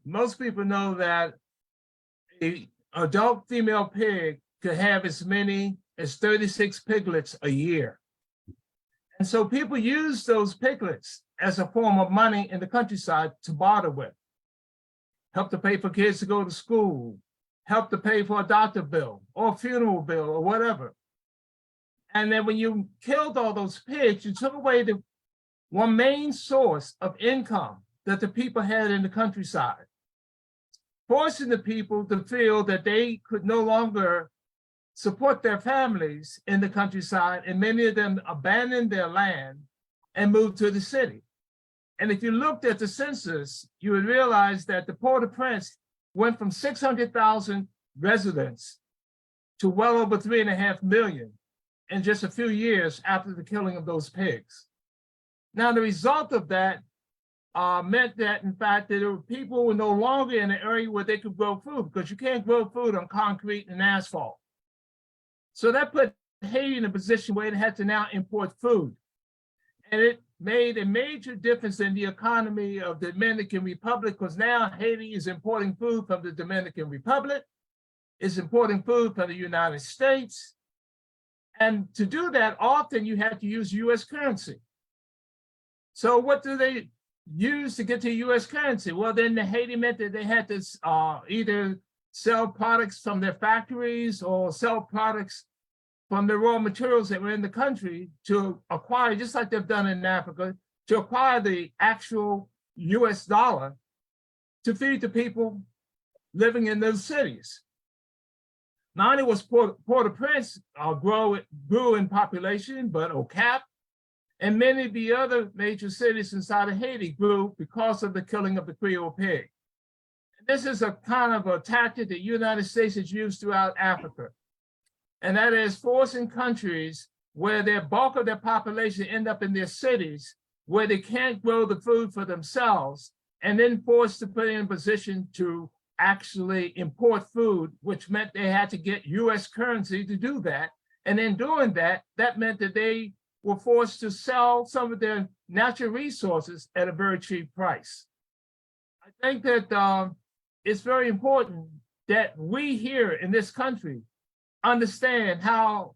Most people know that an adult female pig could have as many as 36 piglets a year. And so people use those piglets as a form of money in the countryside to barter with. Help to pay for kids to go to school, help to pay for a doctor bill or a funeral bill or whatever. And then when you killed all those pigs, you took away the one main source of income that the people had in the countryside, forcing the people to feel that they could no longer support their families in the countryside, and many of them abandoned their land and moved to the city. And if you looked at the census, you would realize that the Port-au-Prince went from 600,000 residents to well over 3.5 million in just a few years after the killing of those pigs. Now, the result of that meant that, in fact, that there were people who were no longer in an area where they could grow food, because you can't grow food on concrete and asphalt. So that put Haiti in a position where it had to now import food. And it made a major difference in the economy of the Dominican Republic, because now Haiti is importing food from the Dominican Republic, is importing food from the United States. And to do that, often you have to use US currency. So what do they use to get to US currency? Well, then the Haiti meant that they had to either sell products from their factories or sell products from the raw materials that were in the country to acquire, just like they've done in Africa, to acquire the actual US dollar to feed the people living in those cities. Not only was Port-au-Prince grew in population, but Au Cap and many of the other major cities inside of Haiti grew because of the killing of the Creole pig. This is a kind of a tactic that the United States has used throughout Africa. And that is forcing countries where their bulk of their population end up in their cities, where they can't grow the food for themselves, and then forced to put in a position to actually import food, which meant they had to get US currency to do that. And in doing that, that meant that they were forced to sell some of their natural resources at a very cheap price. I think that it's very important that we here in this country understand how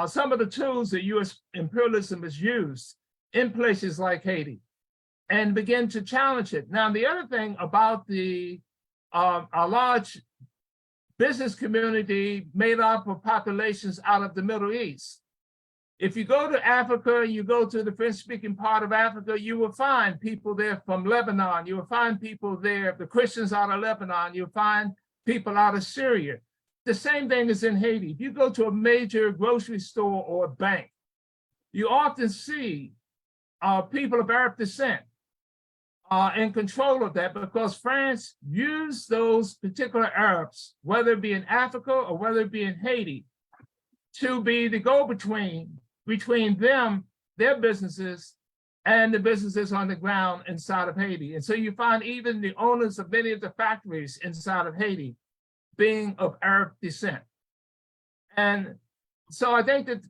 some of the tools that US imperialism has used in places like Haiti and begin to challenge it. Now, the other thing about a large business community made up of populations out of the Middle East. If you go to Africa, you go to the French-speaking part of Africa, you will find people there from Lebanon. You will find people there, the Christians out of Lebanon. You'll find people out of Syria. The same thing is in Haiti. If you go to a major grocery store or a bank, you often see people of Arab descent in control of that, because France used those particular Arabs, whether it be in Africa or whether it be in Haiti, to be the go-between between them, their businesses, and the businesses on the ground inside of Haiti. And so you find even the owners of many of the factories inside of Haiti being of Arab descent. And so I think that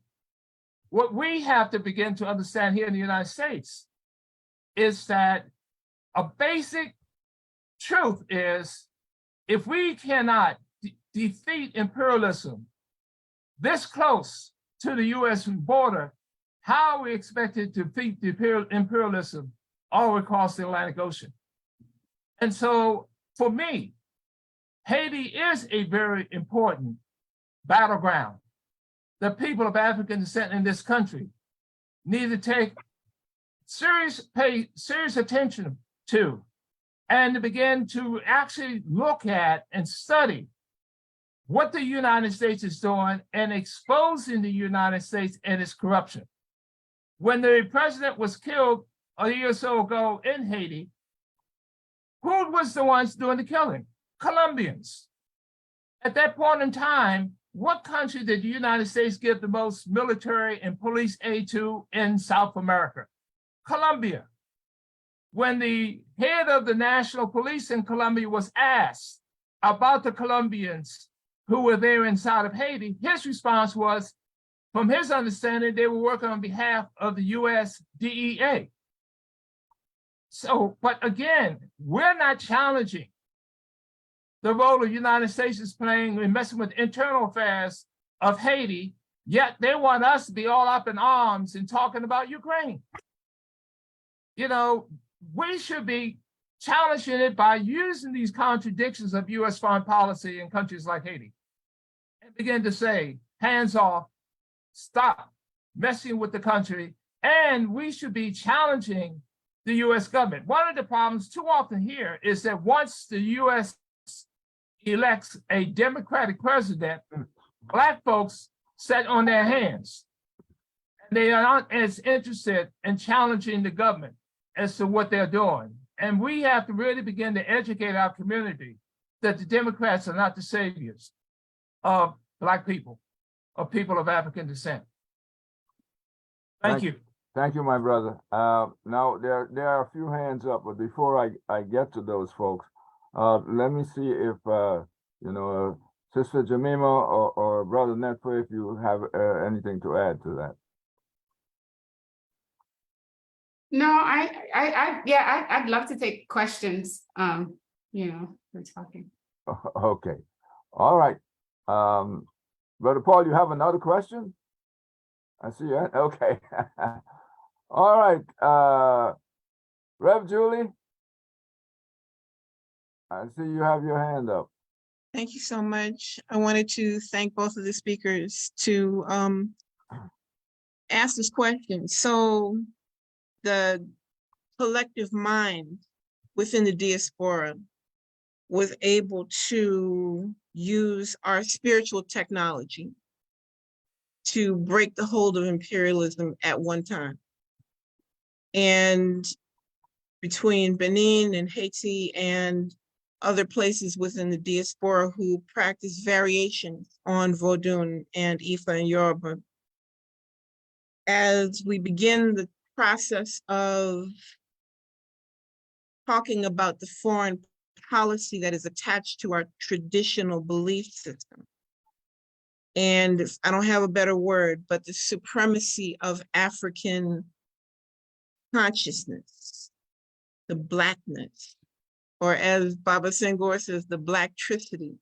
what we have to begin to understand here in the United States is that a basic truth is, if we cannot defeat imperialism this close to the US border, how are we expected to defeat the imperialism all across the Atlantic Ocean? And so for me, Haiti is a very important battleground. The people of African descent in this country need to pay serious attention to, and to begin to actually look at and study what the United States is doing and exposing the United States and its corruption. When the president was killed a year or so ago in Haiti, who was the ones doing the killing? Colombians. At that point in time, what country did the United States give the most military and police aid to in South America? Colombia. When the head of the national police in Colombia was asked about the Colombians who were there inside of Haiti, his response was, from his understanding, they were working on behalf of the US DEA. So, but again, we're not challenging the role the United States is playing in messing with internal affairs of Haiti, yet they want us to be all up in arms and talking about Ukraine. You know, we should be challenging it by using these contradictions of US foreign policy in countries like Haiti and begin to say, hands off, stop messing with the country, and we should be challenging the US government. One of the problems too often here is that once the US elects a Democratic president, Black folks sit on their hands. And they are not as interested in challenging the government as to what they're doing. And we have to really begin to educate our community that the Democrats are not the saviors of Black people, of people of African descent. Thank you. Thank you, my brother. Now, there are a few hands up, but before I get to those folks, let me see if, Sister Jemima or Brother Neta, if you have anything to add to that. No, I'd love to take questions. We're talking. Okay. All right. Brother Paul, you have another question? I see it. Okay. All right. Rev Julie, I see you have your hand up. Thank you so much. I wanted to thank both of the speakers to ask this question. So the collective mind within the diaspora was able to use our spiritual technology to break the hold of imperialism at one time. And between Benin and Haiti and other places within the diaspora who practice variations on Vodun and Ifa and Yoruba, as we begin the process of talking about the foreign policy that is attached to our traditional belief system, and I don't have a better word, but the supremacy of African consciousness, the Blackness, or as Baba Senghor says, the Blacktricity.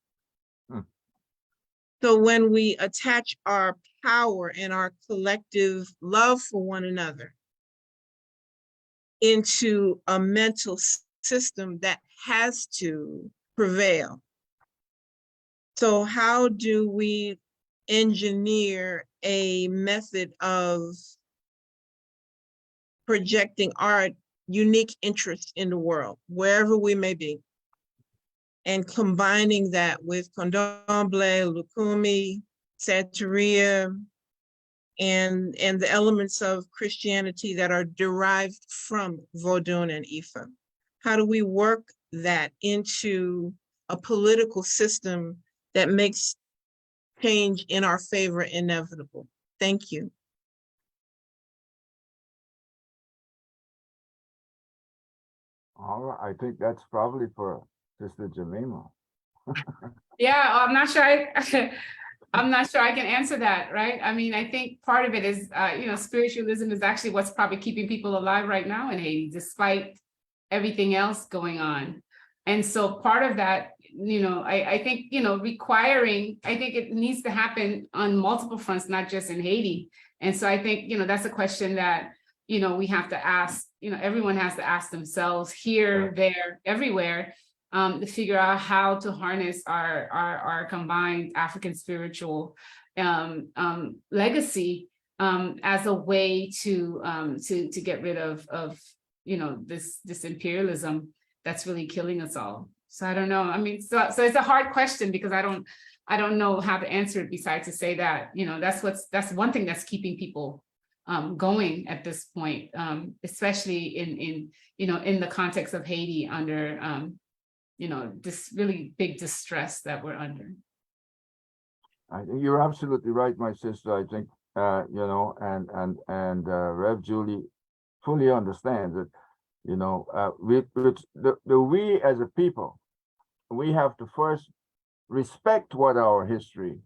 So when we attach our power and our collective love for one another into a mental system that has to prevail. So how do we engineer a method of projecting our unique interests in the world, wherever we may be, and combining that with Candomblé, Lukumi, Santeria, and the elements of Christianity that are derived from Vodun and Ifa? How do we work that into a political system that makes change in our favor inevitable? Thank you. All right, I think that's probably for Sister Jemima. Yeah, I'm not sure I'm not sure I can answer that, right? I mean, I think part of it is, spiritualism is actually what's probably keeping people alive right now in Haiti, despite everything else going on. And so part of that, I think, I think it needs to happen on multiple fronts, not just in Haiti. And so I think, that's a question that, we have to ask, everyone has to ask themselves here, there, everywhere, to figure out how to harness our combined African spiritual legacy as a way to get rid of this imperialism that's really killing us all. So I don't know. I mean, so it's a hard question because I don't know how to answer it besides to say that, you know, that's one thing that's keeping people going at this point, especially in you know, in the context of Haiti under you know, this really big distress that we're under. I think you're absolutely right, my sister. I think you know, and Rev Julie fully understands that, you know, we as a people, we have to first respect what our history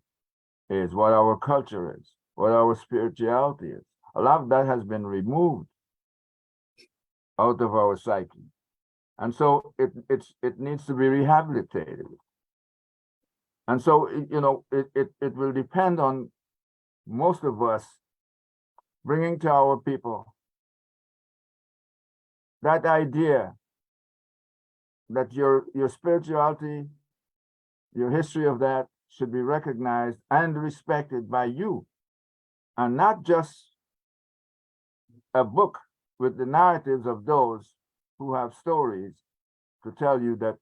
is, what our culture is, what our spirituality is. A lot of that has been removed out of our psyche, and so it needs to be rehabilitated. And so, you know, it will depend on most of us bringing to our people that idea that your spirituality, your history of that should be recognized and respected by you, and not just a book with the narratives of those who have stories to tell you that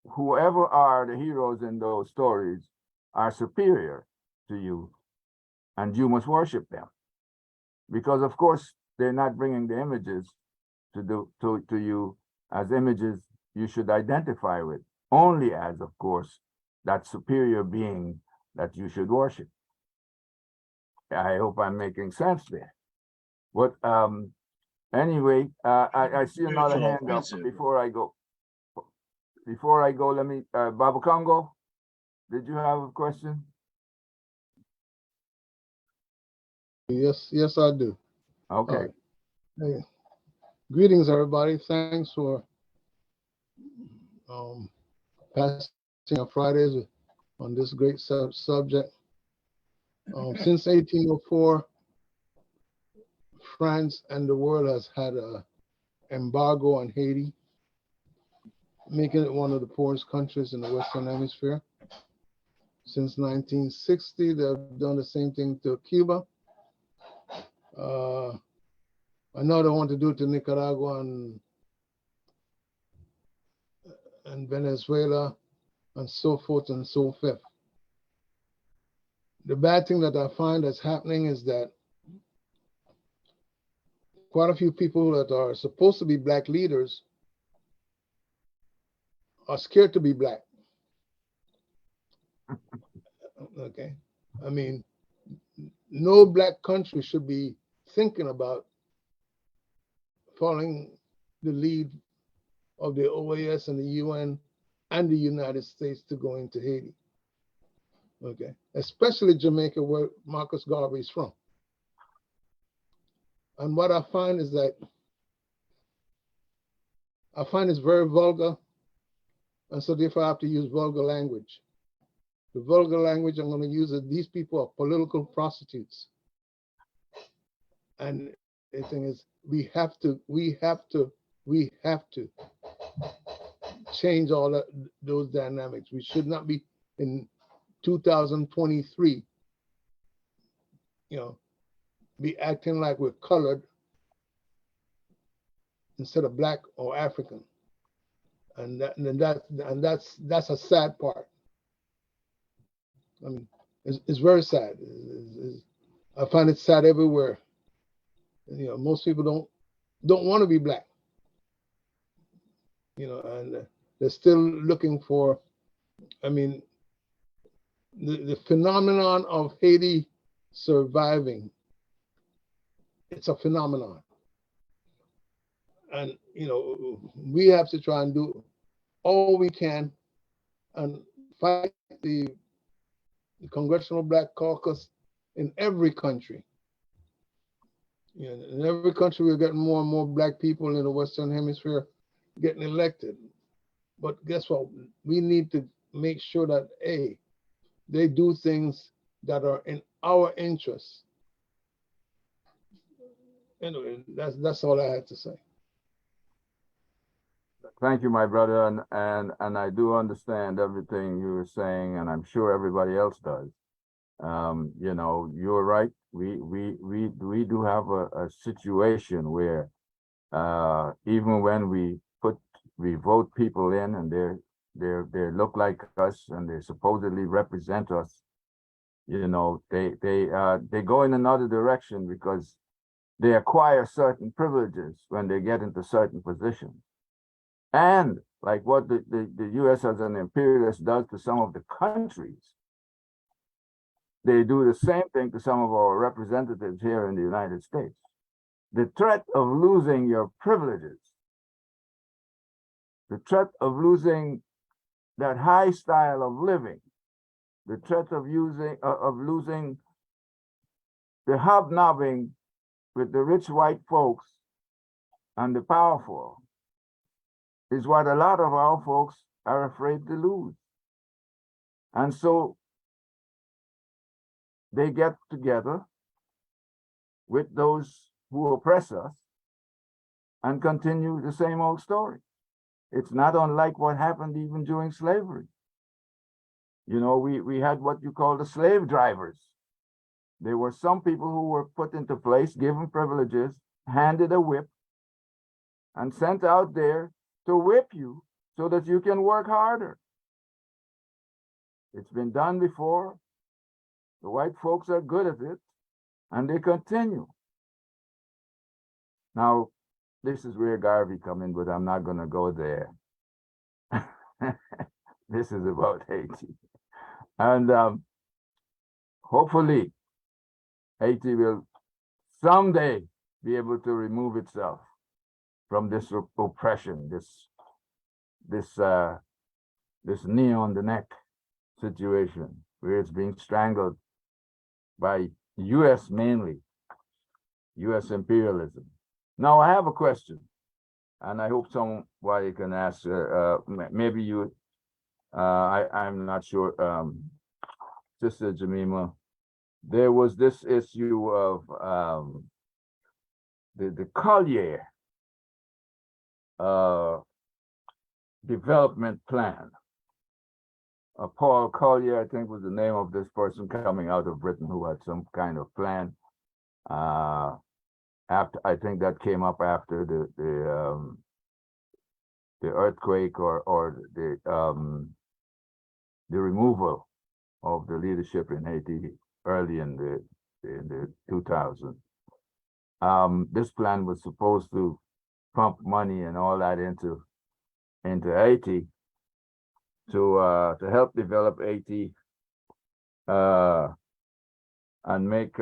whoever are the heroes in those stories are superior to you, and you must worship them. Because of course, they're not bringing the images to you as images you should identify with, only as, of course, that superior being that you should worship. I hope I'm making sense there. But anyway, I see another hand up before I go. Before I go, let me, Baba Congo, did you have a question? Yes, I do. Okay. Hey, greetings, everybody. Thanks for passing our Fridays on this great subject. Since 1804, France and the world has had an embargo on Haiti, making it one of the poorest countries in the Western Hemisphere. Since 1960, they've done the same thing to Cuba. I know they want to do it to Nicaragua and Venezuela and so forth and so forth. The bad thing that I find that's happening is that quite a few people that are supposed to be Black leaders are scared to be Black. Okay. I mean, no Black country should be thinking about following the lead of the OAS and the UN and the United States to go into Haiti. Okay. Especially Jamaica, where Marcus Garvey is from. And what I find is that I find it's very vulgar, and so therefore I have to use vulgar language. The vulgar language I'm going to use is these people are political prostitutes. And the thing is, we have to change all those dynamics. We should not be in 2023, you know, be acting like we're colored instead of Black or African, and that's a sad part. I mean, it's very sad. I find it sad everywhere. You know, most people don't want to be Black. You know, and they're still looking for. I mean, the phenomenon of Haiti surviving. It's a phenomenon. And, you know, we have to try and do all we can and fight the Congressional Black Caucus in every country. You know, in every country, we're getting more and more Black people in the Western Hemisphere getting elected. But guess what? We need to make sure that, A, they do things that are in our interests. Anyway, that's all I had to say. Thank you, my brother, and I do understand everything you were saying, and I'm sure everybody else does. You know, you're right. We do have a situation where even when we vote people in and they look like us and they supposedly represent us. You know, they go in another direction because they acquire certain privileges when they get into certain positions. And like what the US as an imperialist does to some of the countries, they do the same thing to some of our representatives here in the United States. The threat of losing your privileges, the threat of losing that high style of living, the threat of losing the hobnobbing with the rich white folks and the powerful is what a lot of our folks are afraid to lose. And so they get together with those who oppress us and continue the same old story. It's not unlike what happened even during slavery. You know, we had what you call the slave drivers. There were some people who were put into place, given privileges, handed a whip, and sent out there to whip you so that you can work harder. It's been done before. The white folks are good at it, and they continue. Now, this is where Garvey come in, but I'm not going to go there. This is about Haiti. And hopefully, Haiti will someday be able to remove itself from this oppression, this knee on the neck situation where it's being strangled by US mainly, US imperialism. Now I have a question, and I hope somebody can ask, maybe you, I'm not sure, Sister Jemima, there was this issue of the Collier development plan. Paul Collier, I think, was the name of this person coming out of Britain who had some kind of plan. After, I think that came up after the earthquake or the removal of the leadership in Haiti early in the 2000s. This plan was supposed to pump money and all that into Haiti to help develop Haiti and make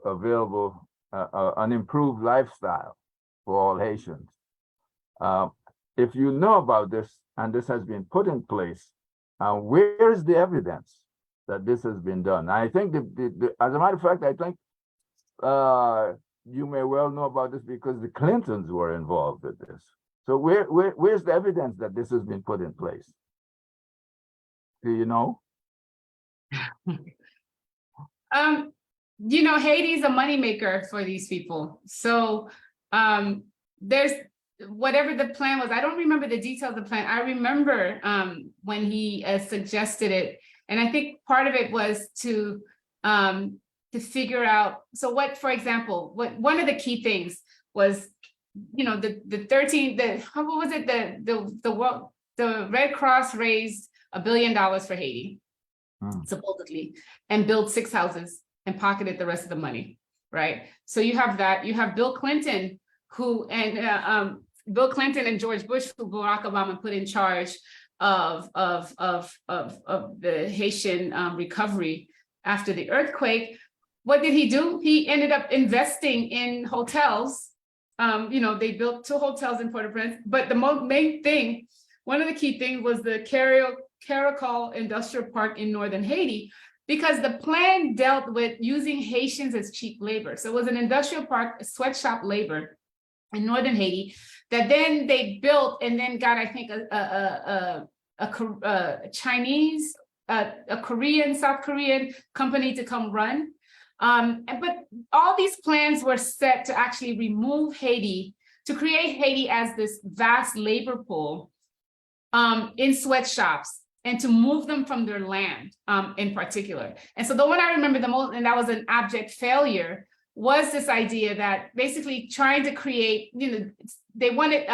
available an improved lifestyle for all Haitians. If you know about this and this has been put in place, where's the evidence that this has been done? I think, as a matter of fact, I think you may well know about this because the Clintons were involved with this. So where's the evidence that this has been put in place? Do you know? You know, Haiti is a moneymaker for these people. So there's whatever the plan was. I don't remember the details of the plan. I remember when he suggested it, and I think part of it was to figure out. So what, for example, one of the key things was, you know, the Red Cross raised $1 billion for Haiti, supposedly, and built 6 houses and pocketed the rest of the money, right? So you have that. You have Bill Clinton, Bill Clinton and George Bush, who Barack Obama put in charge of the Haitian recovery after the earthquake. What did he do? He ended up investing in hotels. You know, they built 2 hotels in Port-au-Prince, but the main thing, one of the key things was the Caracol Industrial Park in northern Haiti, because the plan dealt with using Haitians as cheap labor. So it was an industrial park, a sweatshop labor in northern Haiti that then they built and then got, I think, a Chinese, a Korean, South Korean company to come run. But all these plans were set to actually remove Haiti, to create Haiti as this vast labor pool in sweatshops, and to move them from their land in particular. And so the one I remember the most, and that was an abject failure, was this idea that basically trying to create, you know, they wanted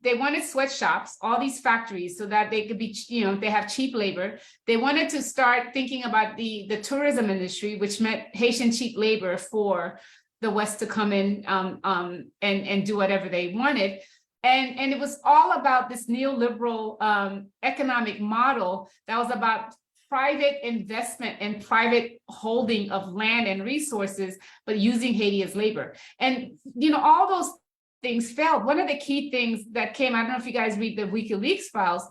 they wanted sweatshops, all these factories, so that they could be, they have cheap labor. They wanted to start thinking about the tourism industry, which meant Haitian cheap labor for the West to come in and do whatever they wanted. And it was all about this neoliberal economic model that was about private investment and private holding of land and resources, but using Haiti as labor. And, all those things failed. One of the key things that came, I don't know if you guys read the WikiLeaks files,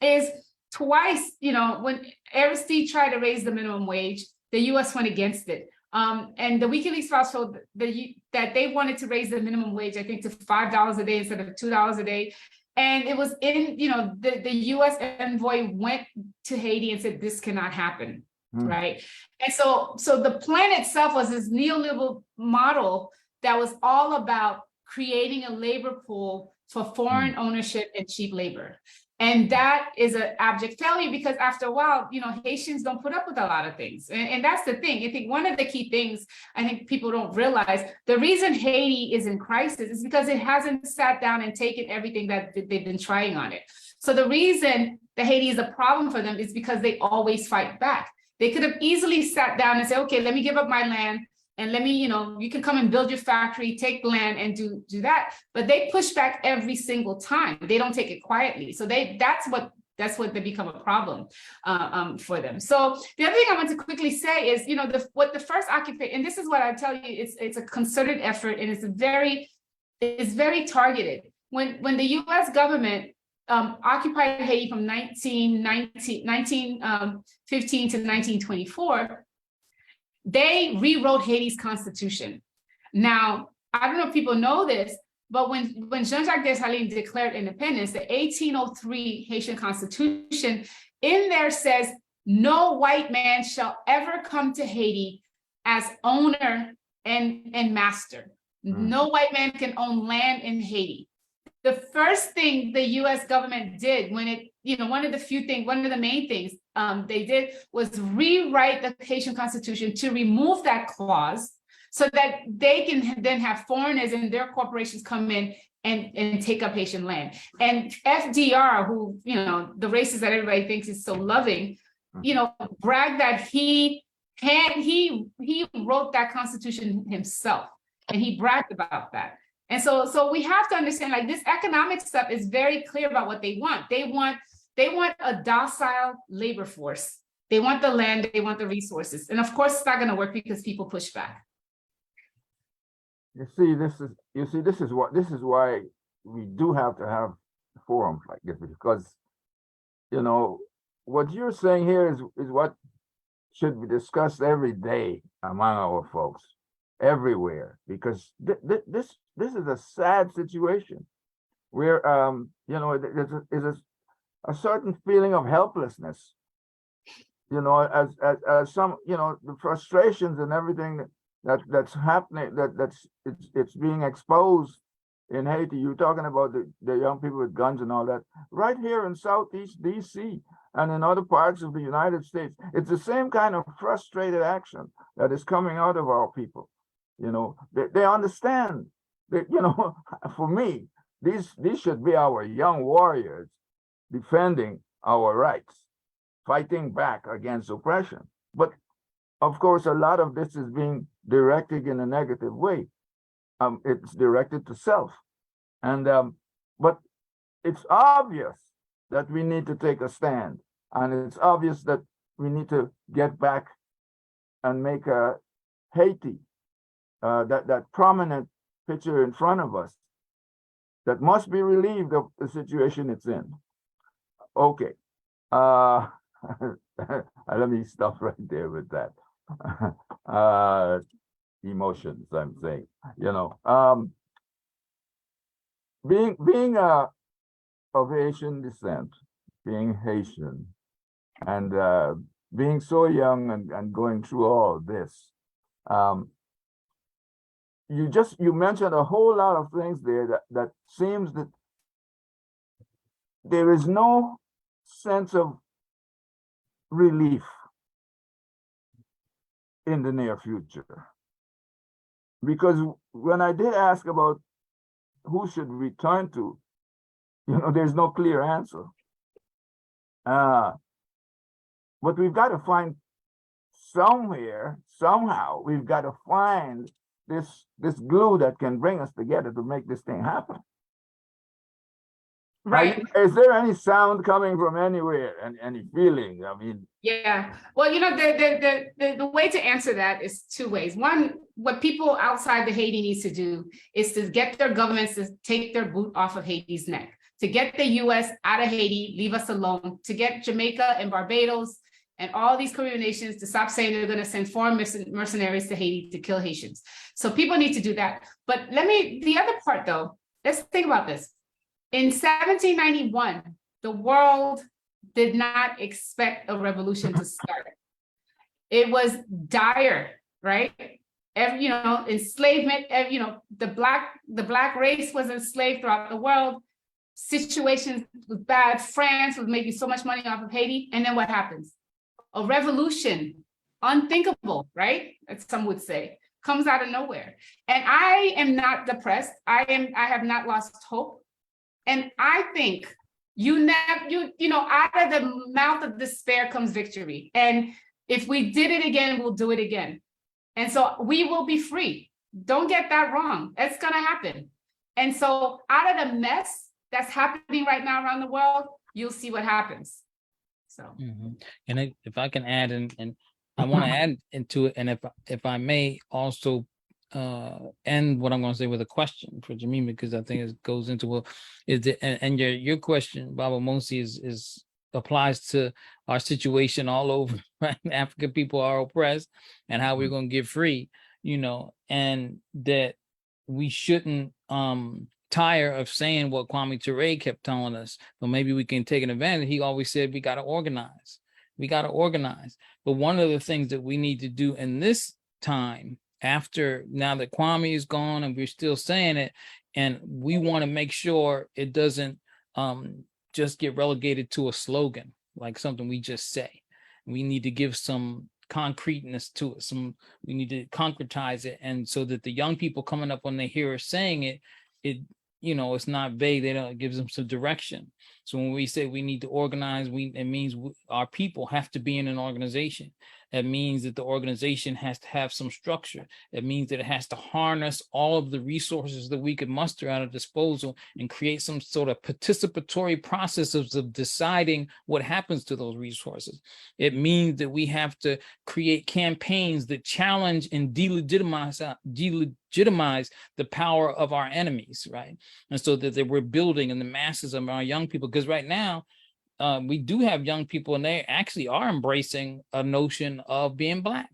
is twice, when Aristide tried to raise the minimum wage, the US went against it. And the WikiLeaks files showed that they wanted to raise the minimum wage, I think, to $5 a day instead of $2 a day. And it was in, the US envoy went to Haiti and said, this cannot happen, right? And so the plan itself was this neoliberal model that was all about creating a labor pool for foreign ownership and cheap labor. And that is an abject failure, because after a while, Haitians don't put up with a lot of things. And that's the thing. I think one of the key things I think people don't realize, the reason Haiti is in crisis is because it hasn't sat down and taken everything that they've been trying on it. So the reason that Haiti is a problem for them is because they always fight back. They could have easily sat down and said, okay, let me give up my land, and let me, you can come and build your factory, take the land and do that. But they push back every single time. They don't take it quietly. So that's what they become a problem for them. So the other thing I want to quickly say is, what the first occupation, and this is what I tell you, it's a concerted effort, and it's very targeted. When the US government occupied Haiti from 1915 to 1924, they rewrote Haiti's constitution. Now, I don't know if people know this, but when Jean-Jacques Dessalines declared independence, the 1803 Haitian constitution in there says, no white man shall ever come to Haiti as owner and master. No white man can own land in Haiti. The first thing the US government did when it, one of the main things they did was rewrite the Haitian constitution to remove that clause, so that they can then have foreigners and their corporations come in and take up Haitian land. And FDR, who, the racist that everybody thinks is so loving, bragged that he wrote that constitution himself, and he bragged about that. And so we have to understand, like, this economic stuff is very clear about what they want. They want a docile labor force. They want the land, they want the resources. And of course, it's not going to work because people push back. This is why we do have to have forums like this, because, what you're saying here is what should be discussed every day among our folks, everywhere, because this is a sad situation where, there's a certain feeling of helplessness, as some, the frustrations and everything that's happening, it's being exposed in Haiti. You're talking about the young people with guns and all that. Right here in Southeast DC and in other parts of the United States, it's the same kind of frustrated action that is coming out of our people. They understand that, for me, these should be our young warriors defending our rights, fighting back against oppression. But of course, a lot of this is being directed in a negative way. It's directed to self. And but it's obvious that we need to take a stand. And it's obvious that we need to get back and make Haiti, that prominent picture in front of us, that must be relieved of the situation it's in. Okay. Let me stop right there with that. Emotions, I'm saying, being of Haitian descent, being Haitian, and being so young and going through all this, you mentioned a whole lot of things there that seems that there is no sense of relief in the near future. Because when I did ask about who should we turn to, You know, there's no clear answer. But we've got to find somewhere, somehow, we've got to find this glue that can bring us together to make this thing happen. Right. Is there any sound coming from anywhere and any feeling? I mean, Yeah. Well, you know, the way to answer that is two ways. One, what people outside the Haiti needs to do is to get their governments to take their boot off of Haiti's neck, to get the US out of Haiti, leave us alone, to get Jamaica and Barbados and all these Caribbean nations to stop saying they're going to send foreign mercenaries to Haiti to kill Haitians. So people need to do that. But the other part though, let's think about this. In 1791, the world did not expect a revolution to start. It was dire, right? You know, enslavement, you know, the black race was enslaved throughout the world. Situations was bad. France was making so much money off of Haiti. And then what happens? A revolution, unthinkable, right? As some would say, comes out of nowhere. And I am not depressed. I have not lost hope. And I think you know, out of the mouth of despair comes victory. And if we did it again, we'll do it again. And so we will be free. Don't get that wrong. It's gonna happen. And so out of the mess that's happening right now around the world, you'll see what happens. So. And if I can add, and I want to add into it, and if I may also end what I'm going to say with a question for Jemina, because I think it goes into, well, is it, and your question, Baba Mosi, is applies to our situation all over, right? African people are oppressed and how we're going to get free, you know, and that we shouldn't tire of saying what Kwame Ture kept telling us, but maybe we can take an advantage. He always said we got to organize. We got to organize. But one of the things that we need to do in this time, after now that Kwame is gone and we're still saying it, and we want to make sure it doesn't just get relegated to a slogan, like something we just say. We need to give some concreteness to it. We need to concretize it, and so that the young people coming up, when they hear us saying it, you know, it's not vague. It gives them some direction. So when we say we need to organize, it means our people have to be in an organization. It means that the organization has to have some structure. It means that it has to harness all of the resources that we could muster at our disposal and create some sort of participatory processes of deciding what happens to those resources. It means that we have to create campaigns that challenge and delegitimize the power of our enemies, right? And so that we're building in the masses of our young people, because right now, we do have young people and they actually are embracing a notion of being Black.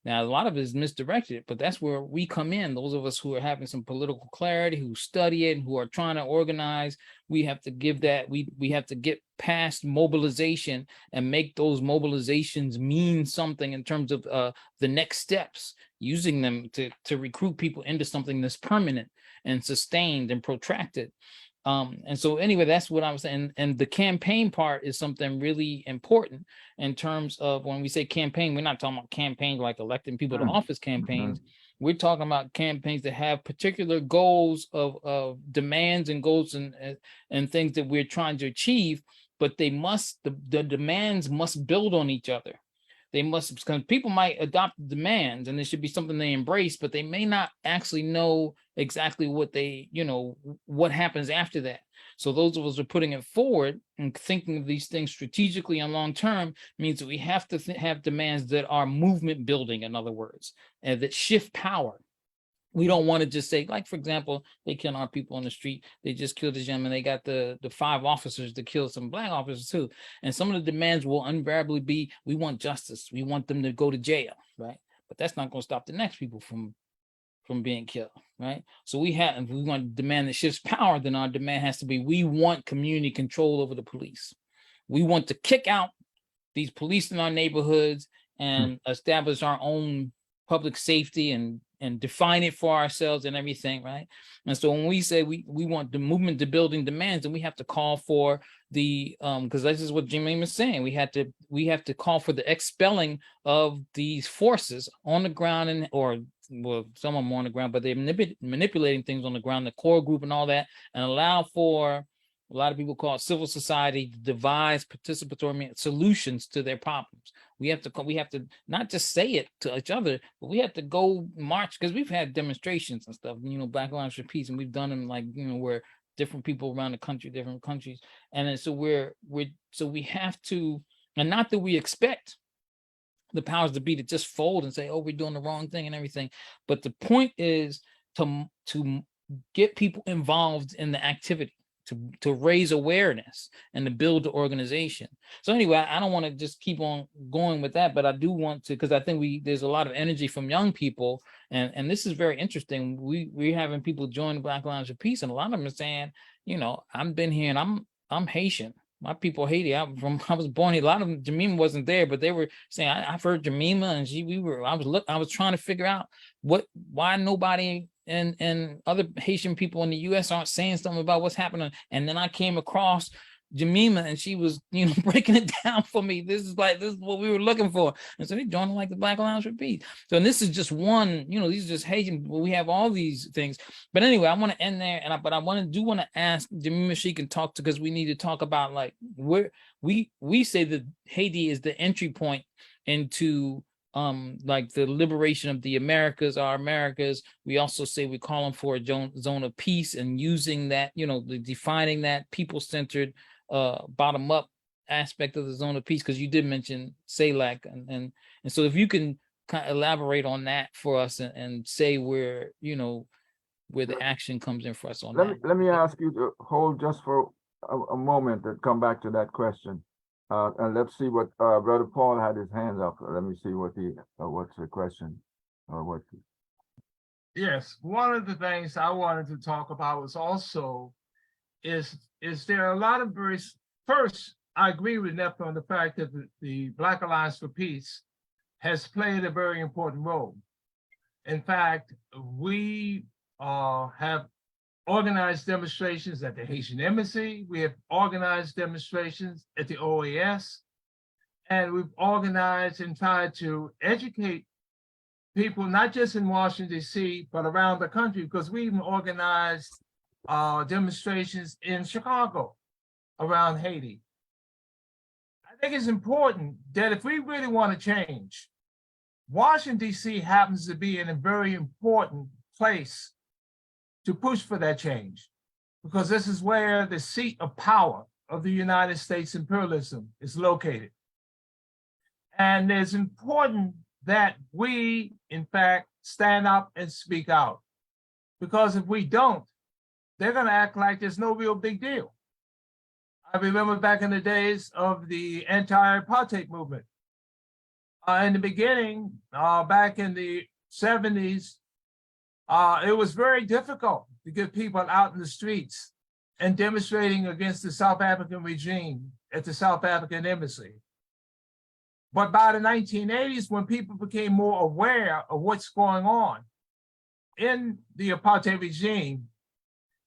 Now, a lot of it is misdirected, but that's where we come in. Those of us who are having some political clarity, who study it, who are trying to organize, we have to give that, we have to get past mobilization and make those mobilizations mean something in terms of the next steps, using them to recruit people into something that's permanent and sustained and protracted. And so anyway, that's what I was saying. And the campaign part is something really important in terms of when we say campaign, we're not talking about campaigns like electing people to office campaigns. We're talking about campaigns that have particular goals of demands and goals and things that we're trying to achieve, but they must, the demands must build on each other. They must, because people might adopt demands and it should be something they embrace, but they may not actually know exactly what they, you know, what happens after that. So those of us who are putting it forward and thinking of these things strategically and long-term means that we have to have demands that are movement building, in other words, and that shift power. We don't want to just say, like, for example, they kill our people on the street. They just killed this gentleman. They got the 5 officers to kill some Black officers too. And some of the demands will invariably be, we want justice. We want them to go to jail, right? But that's not going to stop the next people from being killed, right? So if we want to demand that shifts power, then our demand has to be, we want community control over the police. We want to kick out these police in our neighborhoods and establish our own public safety and define it for ourselves and everything, right? And so when we say we want the movement to building demands, then we have to call for the because this is what Jemina was saying. We have to call for the expelling of these forces on the ground, well, some of them on the ground, but they're manipulating things on the ground, the core group and all that, and allow for a lot of people call it civil society, devise participatory solutions to their problems. We have to not just say it to each other, but we have to go march, because we've had demonstrations and stuff, you know, Black Lives for Peace, and we've done them like, you know, where different people around the country, different countries. And then so we have to, and not that we expect the powers to be to just fold and say, oh, we're doing the wrong thing and everything. But the point is to get people involved in the activity, to raise awareness and to build the organization. So anyway, I don't want to just keep on going with that, but I do want to, because I think there's a lot of energy from young people, and this is very interesting. We're having people join Black Lives for Peace, and a lot of them are saying, you know, I've been here and I'm Haitian. My people Haiti. I was born here. A lot of them, Jemima wasn't there, but they were saying, I've heard Jemima, and I was trying to figure out why nobody and other Haitian people in the US aren't saying something about what's happening. And then I came across Jemima, and she was, you know, breaking it down for me. This is what we were looking for. And so they joined like the Black Lives for Peace. So, and this is just one, you know, these are just Haitian, we have all these things. But anyway, I want to end there, but I want to ask Jemima if she can talk because we need to talk about like where we say that Haiti is the entry point into like the liberation of the Americas, our Americas. We also say we're calling for a zone of peace, and using that, you know, defining that people-centered bottom-up aspect of the zone of peace, because you did mention CELAC, and so if you can kind of elaborate on that for us and say where, you know, where the action comes in for us on that. Let me ask you to hold just for a moment and come back to that question. And let's see what Brother Paul had his hands up. Let me see what what's the question or what. Yes, one of the things I wanted to talk about was also is there are a lot of first, I agree with Neta on the fact that the Black Alliance for Peace has played a very important role. In fact, we have organized demonstrations at the Haitian Embassy. We have organized demonstrations at the OAS, and we've organized and tried to educate people, not just in Washington, D.C., but around the country, because we even organized demonstrations in Chicago around Haiti. I think it's important that if we really want to change, Washington, D.C. happens to be in a very important place to push for that change, because this is where the seat of power of the United States imperialism is located. And it's important that we, in fact, stand up and speak out, because if we don't, they're going to act like there's no real big deal. I remember back in the days of the anti-apartheid movement. In the beginning, back in the 70s, it was very difficult to get people out in the streets and demonstrating against the South African regime at the South African Embassy. But by the 1980s, when people became more aware of what's going on in the apartheid regime,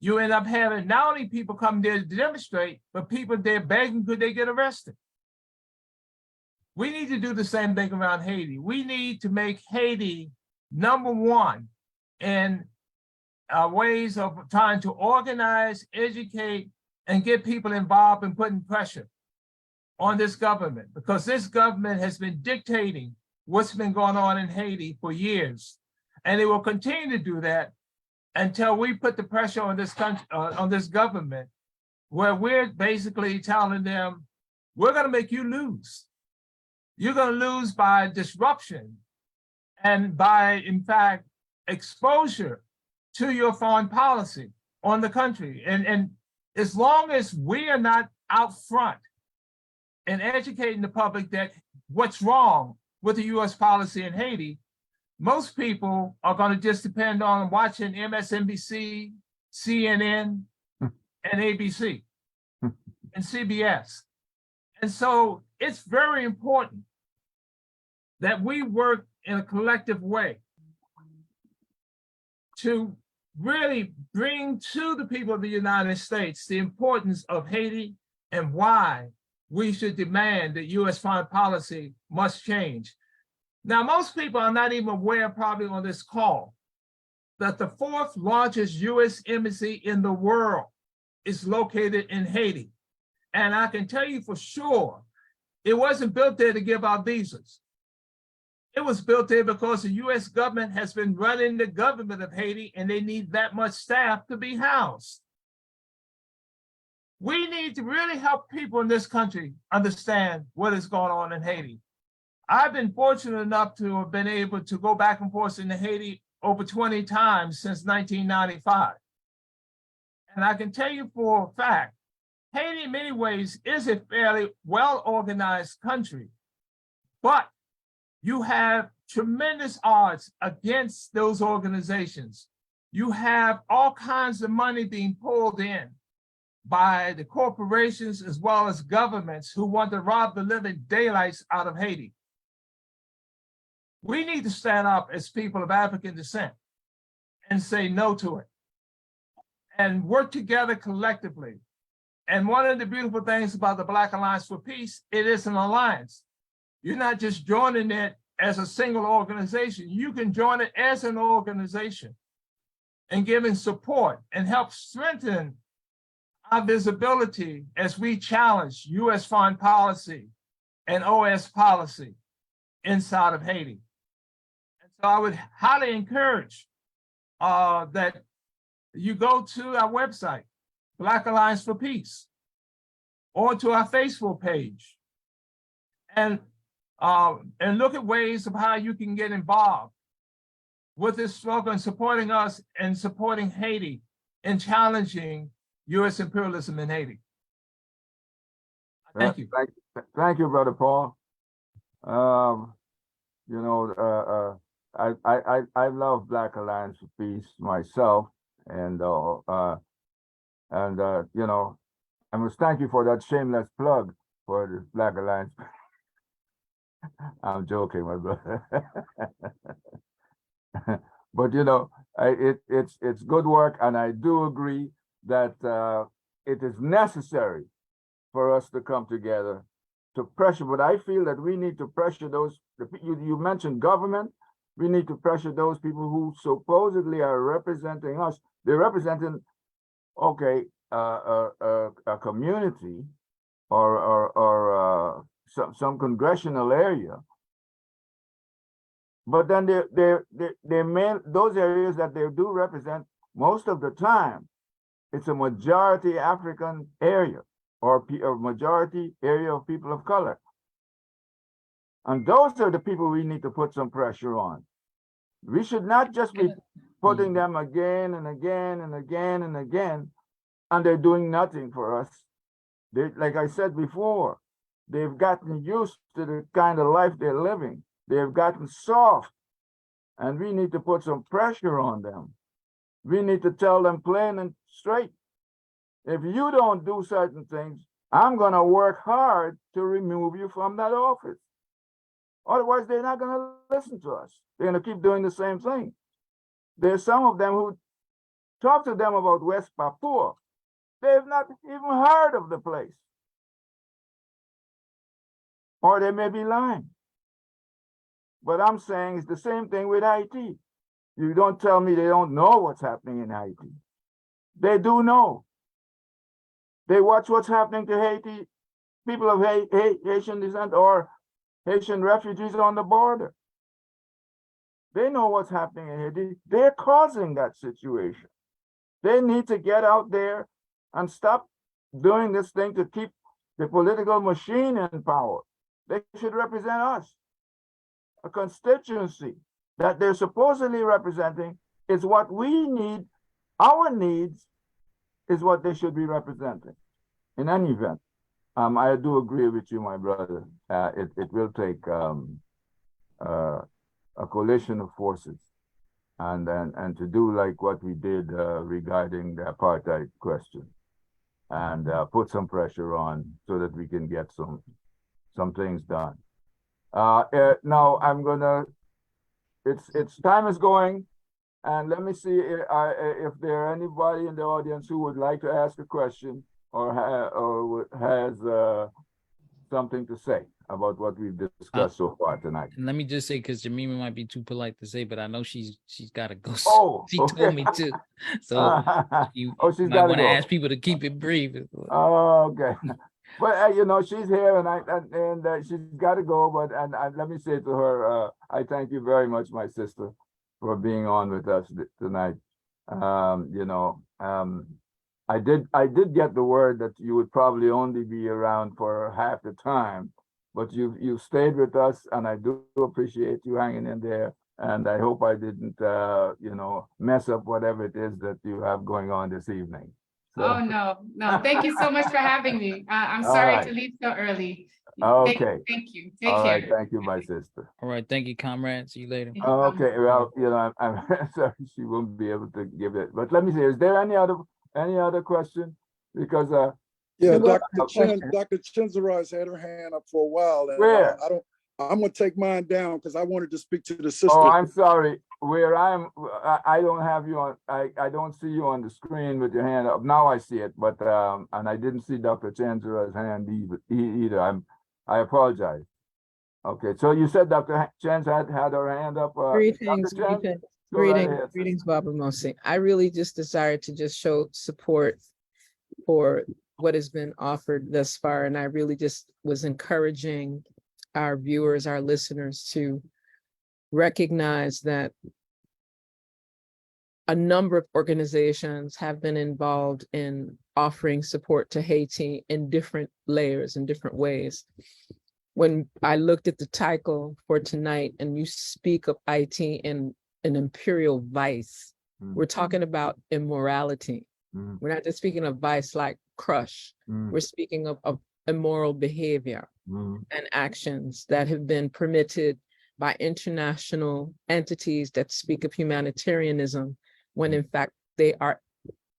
you end up having not only people come there to demonstrate, but people there begging, could they get arrested? We need to do the same thing around Haiti. We need to make Haiti number one in ways of trying to organize, educate, and get people involved in putting pressure on this government, because this government has been dictating what's been going on in Haiti for years. And they will continue to do that until we put the pressure on this country, on this government, where we're basically telling them, we're going to make you lose. You're going to lose by disruption and by, in fact, exposure to your foreign policy on the country. And as long as we are not out front and educating the public that what's wrong with the US policy in Haiti, most people are going to just depend on watching MSNBC, CNN, and ABC, and CBS. And so it's very important that we work in a collective way to really bring to the people of the United States the importance of Haiti and why we should demand that US foreign policy must change. Now, most people are not even aware, probably on this call, that the fourth largest US embassy in the world is located in Haiti. And I can tell you for sure, it wasn't built there to give out visas. It was built there because the US government has been running the government of Haiti and they need that much staff to be housed. We need to really help people in this country understand what is going on in Haiti. I've been fortunate enough to have been able to go back and forth into Haiti over 20 times since 1995. And I can tell you for a fact, Haiti in many ways is a fairly well-organized country, but you have tremendous odds against those organizations. You have all kinds of money being pulled in by the corporations as well as governments who want to rob the living daylights out of Haiti. We need to stand up as people of African descent and say no to it and work together collectively. And one of the beautiful things about the Black Alliance for Peace, it is an alliance. You're not just joining it as a single organization. You can join it as an organization and giving support and help strengthen our visibility as we challenge US foreign policy and OS policy inside of Haiti. And so I would highly encourage that you go to our website, Black Alliance for Peace, or to our Facebook page, and look at ways of how you can get involved with this struggle and supporting us and supporting Haiti in challenging US imperialism in Haiti. Thank you. Thank you, Brother Paul. You know, I love Black Alliance for Peace myself, and you know, I must thank you for that shameless plug for the Black Alliance. I'm joking, my brother. But you know, it's good work, and I do agree that it is necessary for us to come together to pressure. But I feel that we need to pressure those. You mentioned government. We need to pressure those people who supposedly are representing us. They're representing, okay, a community or some congressional area. But then they mean those areas that they do represent, most of the time, it's a majority African area or a majority area of people of color. And those are the people we need to put some pressure on. We should not just be putting them again and again and again and again, and they're doing nothing for us. They, like I said before, they've gotten used to the kind of life they're living. They've gotten soft, and we need to put some pressure on them. We need to tell them plain and straight, if you don't do certain things, I'm going to work hard to remove you from that office. Otherwise, they're not going to listen to us. They're going to keep doing the same thing. There's some of them who talk to them about West Papua. They've not even heard of the place. Or they may be lying. But I'm saying it's the same thing with Haiti. You don't tell me they don't know what's happening in Haiti. They do know. They watch what's happening to Haiti, people of Haitian descent or Haitian refugees on the border. They know what's happening in Haiti. They're causing that situation. They need to get out there and stop doing this thing to keep the political machine in power. They should represent us. A constituency that they're supposedly representing is what we need. Our needs is what they should be representing. In any event, I do agree with you, my brother. It will take a coalition of forces, and to do like what we did regarding the apartheid question, and put some pressure on so that we can get some things done. Now I'm gonna. It's time is going, and let me see if there are anybody in the audience who would like to ask a question or has something to say. about what we've discussed so far tonight. And let me just say, because Jemima might be too polite to say, but I know she's got to go. Oh, she okay. told me to. So you she's might got to want to go. ask people to keep it brief. Oh, okay. But you know, she's here, and she's got to go. But let me say to her, I thank you very much, my sister, for being on with us tonight. You know, I did get the word that you would probably only be around for half the time, but you stayed with us, and I do appreciate you hanging in there. And I hope I didn't, you know, mess up whatever it is that you have going on this evening. So. Oh, no. Thank you so much for having me. I'm sorry to leave so early. Okay. Thank you. Take All care. right. Thank you, my sister. All right. Thank you, comrade. See you later. Okay. Well, you know, I'm sorry she won't be able to give it. But let me see. Is there any other question? Because yeah, Dr. Chenzerai had her hand up for a while, and where? I'm gonna take mine down because I wanted to speak to the sister. Oh, I'm sorry. Where I don't have you on. I don't see you on the screen with your hand up. Now I see it, but and I didn't see Dr. Chen's hand either. I apologize. Okay, so you said Dr. Chen's had her hand up. Greetings, greetings, Baba Mosi. I really just desire to just show support for what has been offered thus far, and I really just was encouraging our viewers, our listeners, to recognize that a number of organizations have been involved in offering support to Haiti in different layers, in different ways. When I looked at the title for tonight and you speak of IT in an imperial vice, we're talking about immorality. We're not just speaking of vice like crush. We're speaking of immoral behavior and actions that have been permitted by international entities that speak of humanitarianism, when in fact they are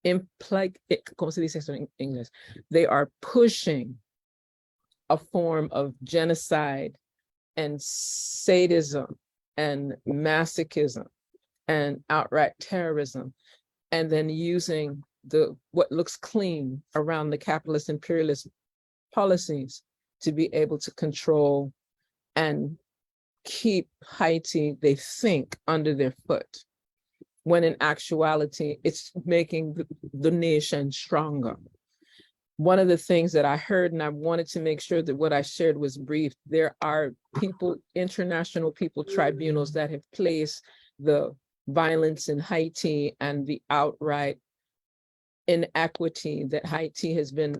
¿cómo se dice eso en English? They are pushing a form of genocide and sadism and masochism and outright terrorism, and then using what looks clean around the capitalist imperialist policies to be able to control and keep Haiti, they think, under their foot, when in actuality, it's making the nation stronger. One of the things that I heard, and I wanted to make sure that what I shared was brief, there are international people tribunals that have placed the violence in Haiti and the outright inequity that Haiti has been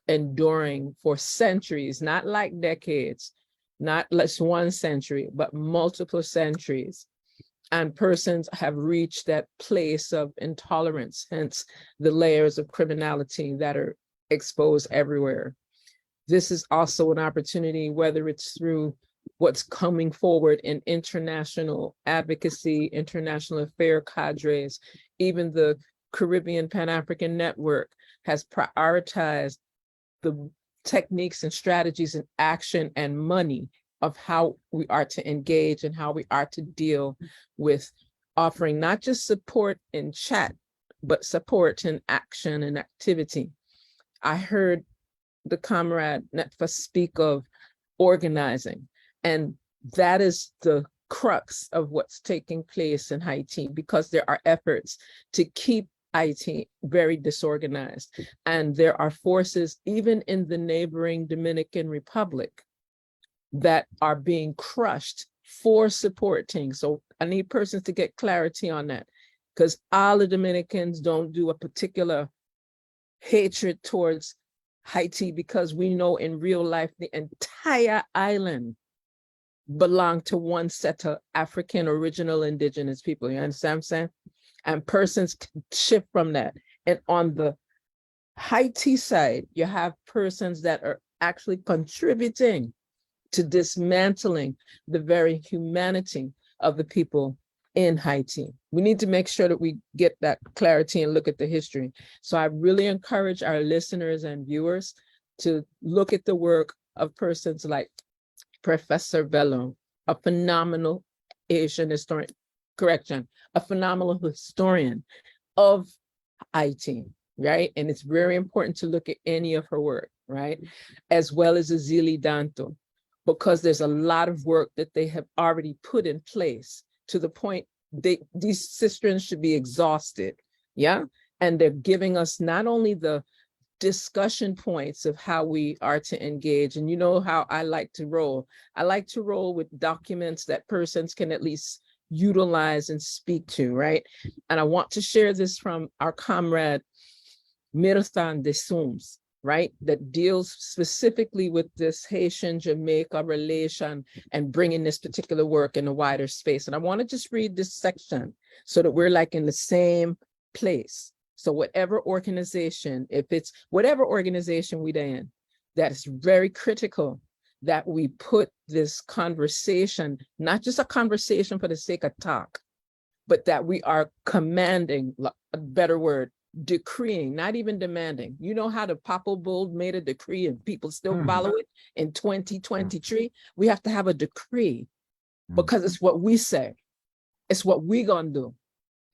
enduring for centuries, not like decades, not less one century, but multiple centuries. And persons have reached that place of intolerance, hence the layers of criminality that are exposed everywhere. This is also an opportunity, whether it's through what's coming forward in international advocacy, international affair cadres, even the Caribbean Pan-African Network has prioritized the techniques and strategies and action and money of how we are to engage and how we are to deal with offering not just support in chat, but support in action and activity. I heard the comrade Neta speak of organizing, and that is the crux of what's taking place in Haiti, because there are efforts to keep Haiti very disorganized. And there are forces, even in the neighboring Dominican Republic, that are being crushed for supporting. So I need persons to get clarity on that, because all the Dominicans don't do a particular hatred towards Haiti, because we know in real life, the entire island belonged to one set of African original indigenous people. You understand what I'm saying? And persons can shift from that. And on the Haiti side, you have persons that are actually contributing to dismantling the very humanity of the people in Haiti. We need to make sure that we get that clarity and look at the history. So I really encourage our listeners and viewers to look at the work of persons like Professor Bello, a phenomenal Asian historian, a phenomenal historian of Haiti, right? And it's very important to look at any of her work, right? As well as Azili Danto, because there's a lot of work that they have already put in place to the point these cisterns should be exhausted. Yeah. And they're giving us not only the discussion points of how we are to engage. And you know how I like to roll. I like to roll with documents that persons can at least utilize and speak to, right? And I want to share this from our comrade Mirthan de Sums, right? That deals specifically with this Haitian-Jamaica relation and bringing this particular work in a wider space. And I want to just read this section so that we're like in the same place. So whatever organization, if it's whatever organization we're in, that is very critical that we put this conversation, not just a conversation for the sake of talk, but that we are commanding, a better word, decreeing, not even demanding. You know how the Papal Bull made a decree and people still follow it in 2023? We have to have a decree because it's what we say. It's what we gonna do.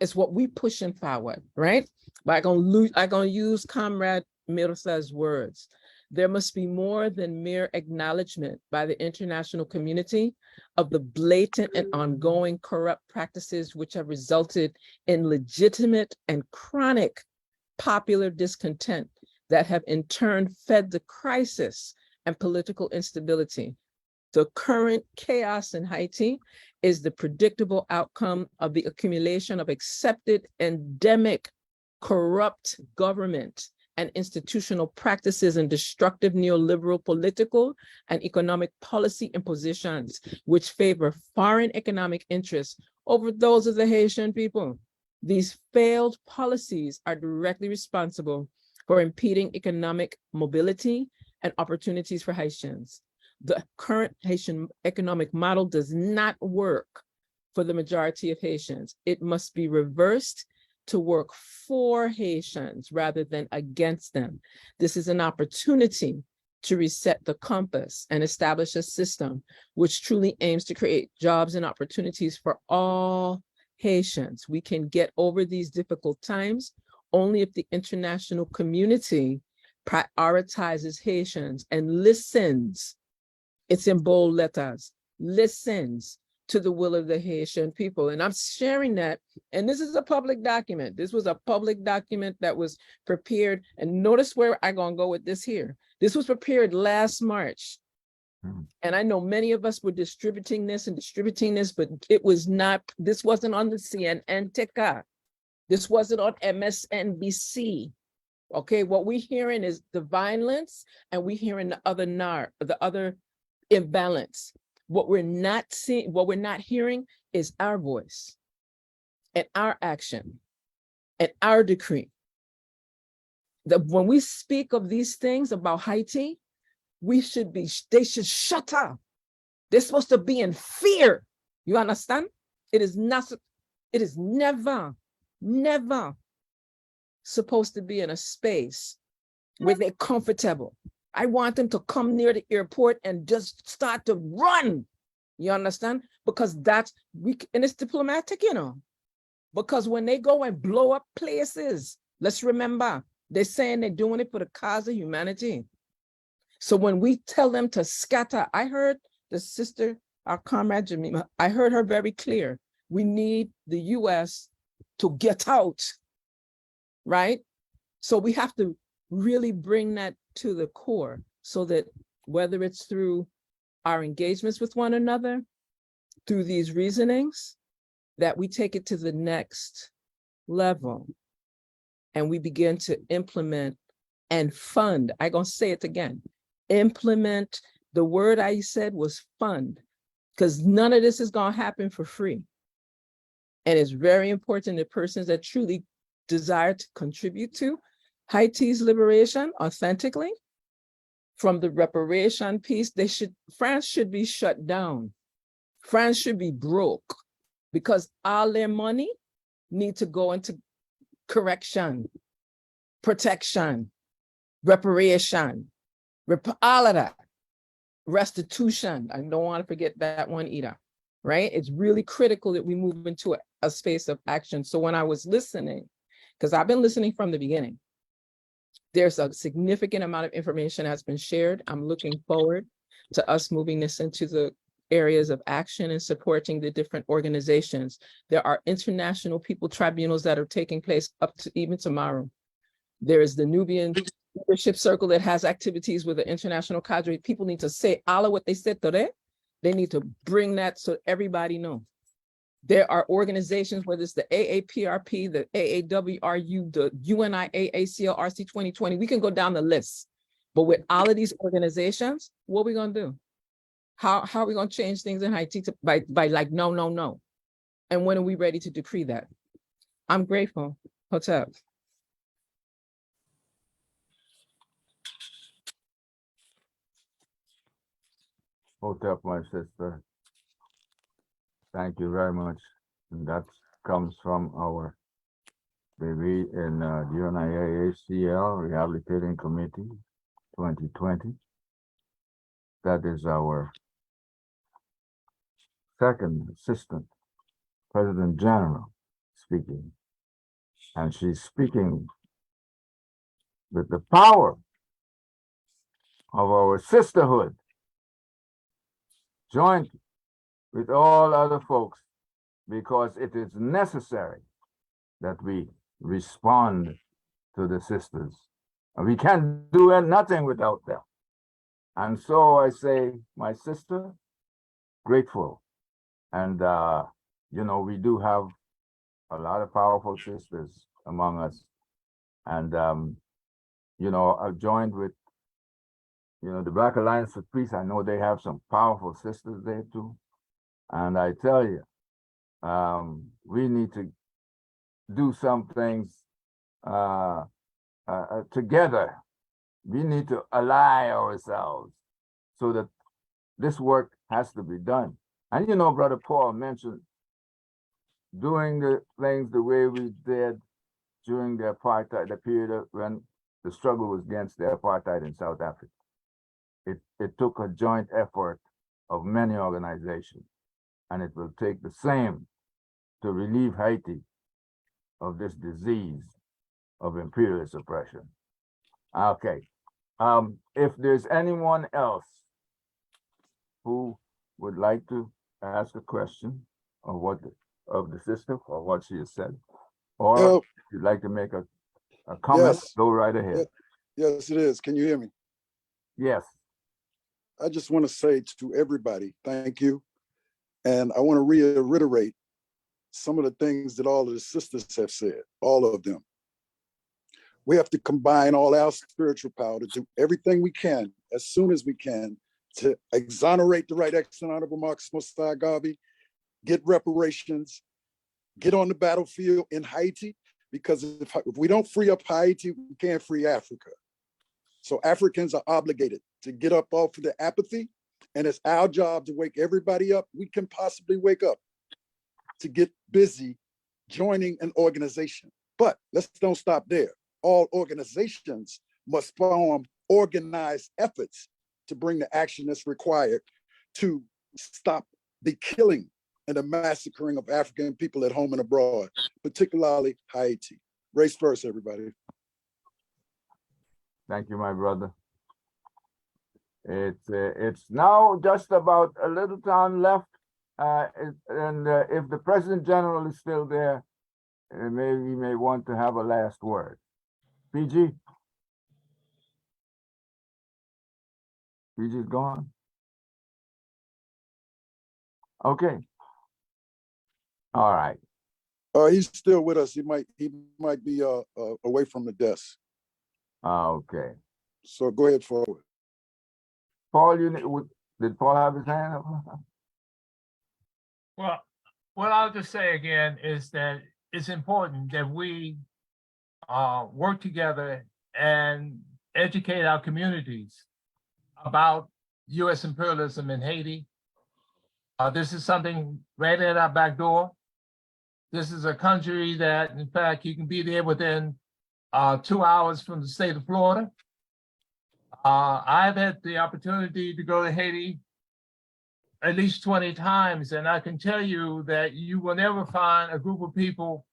It's what we pushing forward, right? But I'm gonna use Comrade Mirza's words. There must be more than mere acknowledgement by the international community of the blatant and ongoing corrupt practices which have resulted in legitimate and chronic popular discontent that have in turn fed the crisis and political instability. The current chaos in Haiti is the predictable outcome of the accumulation of accepted endemic corrupt government and institutional practices and destructive neoliberal political and economic policy impositions, which favor foreign economic interests over those of the Haitian people. These failed policies are directly responsible for impeding economic mobility and opportunities for Haitians. The current Haitian economic model does not work for the majority of Haitians. It must be reversed to work for Haitians rather than against them. This is an opportunity to reset the compass and establish a system which truly aims to create jobs and opportunities for all Haitians. We can get over these difficult times only if the international community prioritizes Haitians and listens. It's in bold letters, listens to the will of the Haitian people. And I'm sharing that, and this is a public document. This was a public document that was prepared, and notice where I'm gonna go with this here. This was prepared last March. And I know many of us were distributing this, but it was not, this wasn't on the CNN ticker. This wasn't on MSNBC. Okay, what we're hearing is the violence, and we're hearing the other imbalance. What we're not seeing, what we're not hearing is our voice and our action and our decree. That when we speak of these things about Haiti, they should shut up. They're supposed to be in fear. You understand? It is never supposed to be in a space where they're comfortable. I want them to come near the airport and just start to run. You understand? Because and it's diplomatic, you know. Because when they go and blow up places, let's remember, they're saying they're doing it for the cause of humanity. So when we tell them to scatter, I heard the sister, our comrade Jemina, I heard her very clear. We need the US to get out, right? So we have to really bring that to the core so that whether it's through our engagements with one another, through these reasonings, that we take it to the next level and we begin to implement and fund. I'm gonna say it again, implement. The word I said was fund, because none of this is gonna happen for free. And it's very important that persons that truly desire to contribute to Haiti's liberation authentically, from the reparation piece, France should be shut down. France should be broke because all their money need to go into correction, protection, reparation, all of that, restitution. I don't want to forget that one either, right? It's really critical that we move into a space of action. So when I was listening, because I've been listening from the beginning, there's a significant amount of information that's been shared. I'm looking forward to us moving this into the areas of action and supporting the different organizations. There are international people tribunals that are taking place up to even tomorrow. There is the Nubian Leadership Circle that has activities with the international cadre. People need to say all of what they said today. They need to bring that so everybody knows. There are organizations, whether it's the AAPRP, the AAWRU, the UNIA, ACL, RC2020, we can go down the list. But with all of these organizations, what are we gonna do? How are we gonna change things in Haiti by like, no, no, no? And when are we ready to decree that? I'm grateful. Hotep. Hotep, my sister. Thank you very much. And that comes from our baby in the UNIA ACL Rehabilitating Committee 2020. That is our second assistant president general speaking. And she's speaking with the power of our sisterhood, joint with all other folks, because it is necessary that we respond to the sisters. And we can't do nothing without them. And so I say, my sister, grateful. And, you know, we do have a lot of powerful sisters among us. And, you know, I've joined with, you know, the Black Alliance for Peace. I know they have some powerful sisters there too. And I tell you, we need to do some things together. We need to ally ourselves so that this work has to be done. And you know, Brother Paul mentioned doing the things the way we did during the apartheid, the period when the struggle was against the apartheid in South Africa. It took a joint effort of many organizations, and it will take the same to relieve Haiti of this disease of imperialist oppression. Okay, if there's anyone else who would like to ask a question of what of the sister or what she has said, or if you'd like to make a comment, yes, go right ahead. Yes, it is. Can you hear me? Yes. I just want to say to everybody, thank you. And I want to reiterate some of the things that all of the sisters have said, all of them. We have to combine all our spiritual power to do everything we can, as soon as we can, to exonerate the Right Excellent Honorable Marcus Mosiah Garvey, get reparations, get on the battlefield in Haiti, because if we don't free up Haiti, we can't free Africa. So Africans are obligated to get up off of the apathy, and it's our job to wake everybody up we can possibly wake up to get busy joining an organization. But let's don't stop there. All organizations must form organized efforts to bring the action that's required to stop the killing and the massacring of African people at home and abroad, particularly Haiti. Race first, everybody. Thank you, my brother. It's now just about a little time left, and if the President General is still there, maybe he may want to have a last word. PG? PG's gone. Okay. All right. He's still with us. He might be away from the desk. Okay. So go ahead forward. Paul, did Paul have his hand up? Well, what I'll just say again is that it's important that we work together and educate our communities about U.S. imperialism in Haiti. This is something right at our back door. This is a country that, in fact, you can be there within 2 hours from the state of Florida. I've had the opportunity to go to Haiti at least 20 times, and I can tell you that you will never find a group of people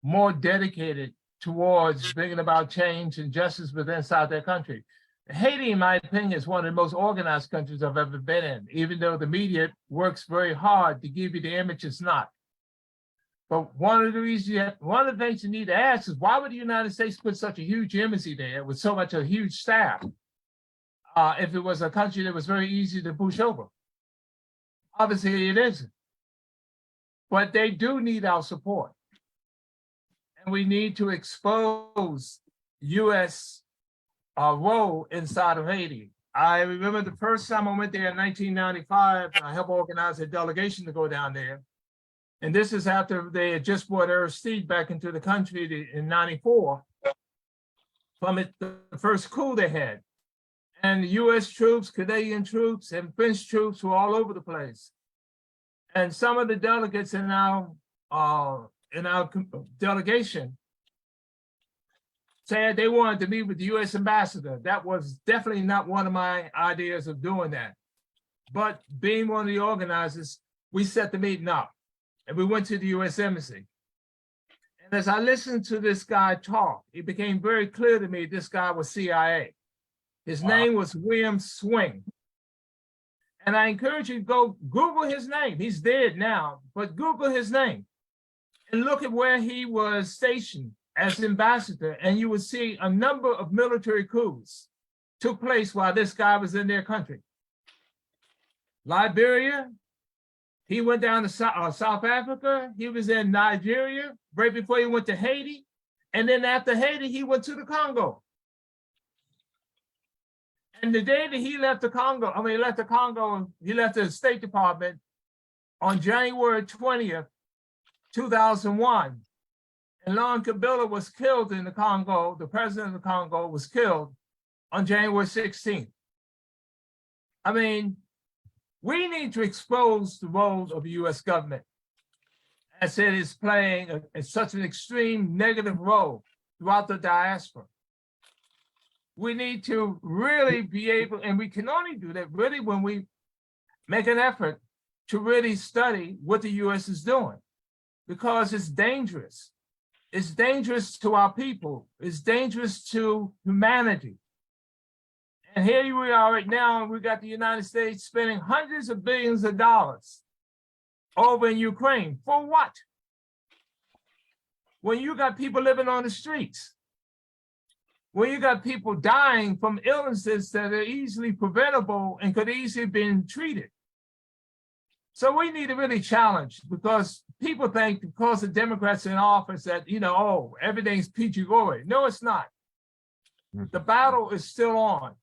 more dedicated towards bringing about change and justice within inside their country. Haiti, in my opinion, is one of the most organized countries I've ever been in, even though the media works very hard to give you the image it's not. But one of the reasons, one of the things you need to ask is, why would the United States put such a huge embassy there with so much a huge staff if it was a country that was very easy to push over? Obviously, it isn't. But they do need our support. And we need to expose U.S. role inside of Haiti. I remember the first time I went there in 1995, I helped organize a delegation to go down there. And this is after they had just brought Aristide back into the country in 94 from the first coup they had. And US troops, Canadian troops, and French troops were all over the place. And some of the delegates in our delegation said they wanted to meet with the US ambassador. That was definitely not one of my ideas of doing that. But being one of the organizers, we set the meeting up and we went to the US embassy. And as I listened to this guy talk, it became very clear to me this guy was CIA. His name was William Swing. And I encourage you to go Google his name. He's dead now, but Google his name and look at where he was stationed as ambassador, and you will see a number of military coups took place while this guy was in their country. Liberia, he went down to South Africa, he was in Nigeria, right before he went to Haiti, and then after Haiti, he went to the Congo. And the day that he left the Congo, he left the State Department on January 20th, 2001. And Laurent Kabila was killed in the Congo. The president of the Congo was killed on January 16th. I mean, we need to expose the role of the US government as it is playing such an extreme negative role throughout the diaspora. We need to really be able, and we can only do that really when we make an effort to really study what the US is doing, because it's dangerous. It's dangerous to our people. It's dangerous to humanity. And here we are right now, and we got the United States spending hundreds of billions of dollars over in Ukraine. For what? When you got people living on the streets, when you got people dying from illnesses that are easily preventable and could easily have been treated. So we need to really challenge, because people think because the Democrats are in office that, oh, everything's peachy-gory. No, it's not. The battle is still on.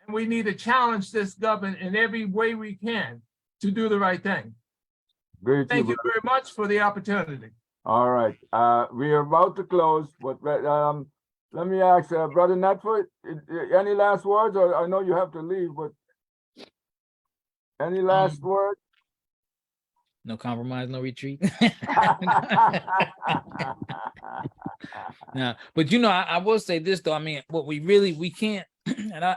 And we need to challenge this government in every way we can to do the right thing. Thank you very much for the opportunity. All right. We are about to close, but let me ask Brother Netford, any last words? Or I know you have to leave, but any last word? No compromise, no retreat. No, but I will say this though. I mean, what we can't, and I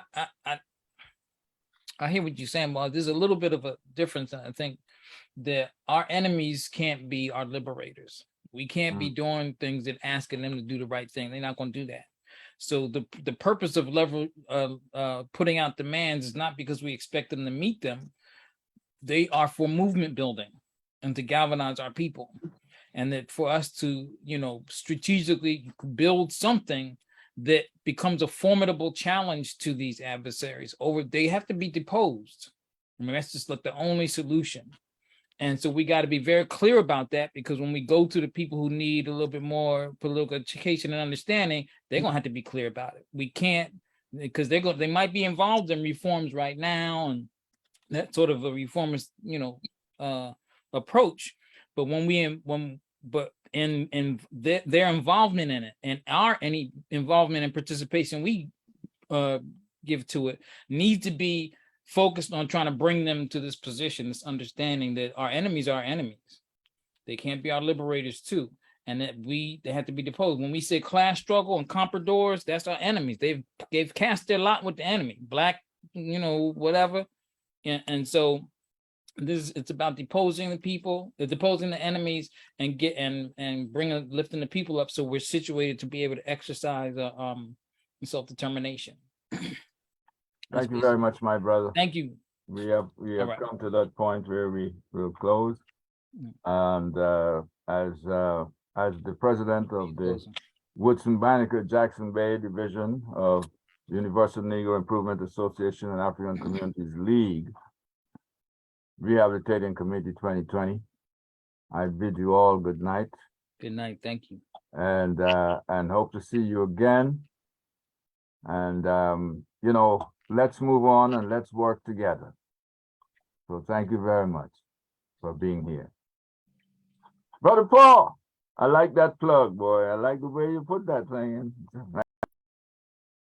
hear what you're saying, but there's a little bit of a difference. I think that our enemies can't be our liberators. We can't be doing things and asking them to do the right thing. They're not going to do that. So the purpose of putting out demands is not because we expect them to meet them. They are for movement building and to galvanize our people, and that for us to, strategically build something that becomes a formidable challenge to these adversaries. They have to be deposed. I mean, that's just like the only solution. And so we got to be very clear about that, because when we go to the people who need a little bit more political education and understanding, they're going to have to be clear about it. We can't, because they might be involved in reforms right now and that sort of a reformist, approach. But in their involvement in it, and any involvement and participation we give to it, needs to be focused on trying to bring them to this position, this understanding that our enemies are our enemies. They can't be our liberators too, and that they have to be deposed. When we say class struggle and compradors, that's our enemies. They've cast their lot with the enemy, black, whatever, and so it's about deposing the people, deposing the enemies, and lifting the people up, so we're situated to be able to exercise self-determination. Thank you very much, my brother. Thank you. We have right. come to that point where we will close. And as the president of the Woodson Banneker Jackson Bay Division of Universal Negro Improvement Association and African Communities League, Rehabilitating Committee 2020, I bid you all good night. Good night. Thank you. And hope to see you again. And you know, let's move on and let's work together. So thank you very much for being here. Brother Paul, I like that plug, boy. I like the way you put that thing in.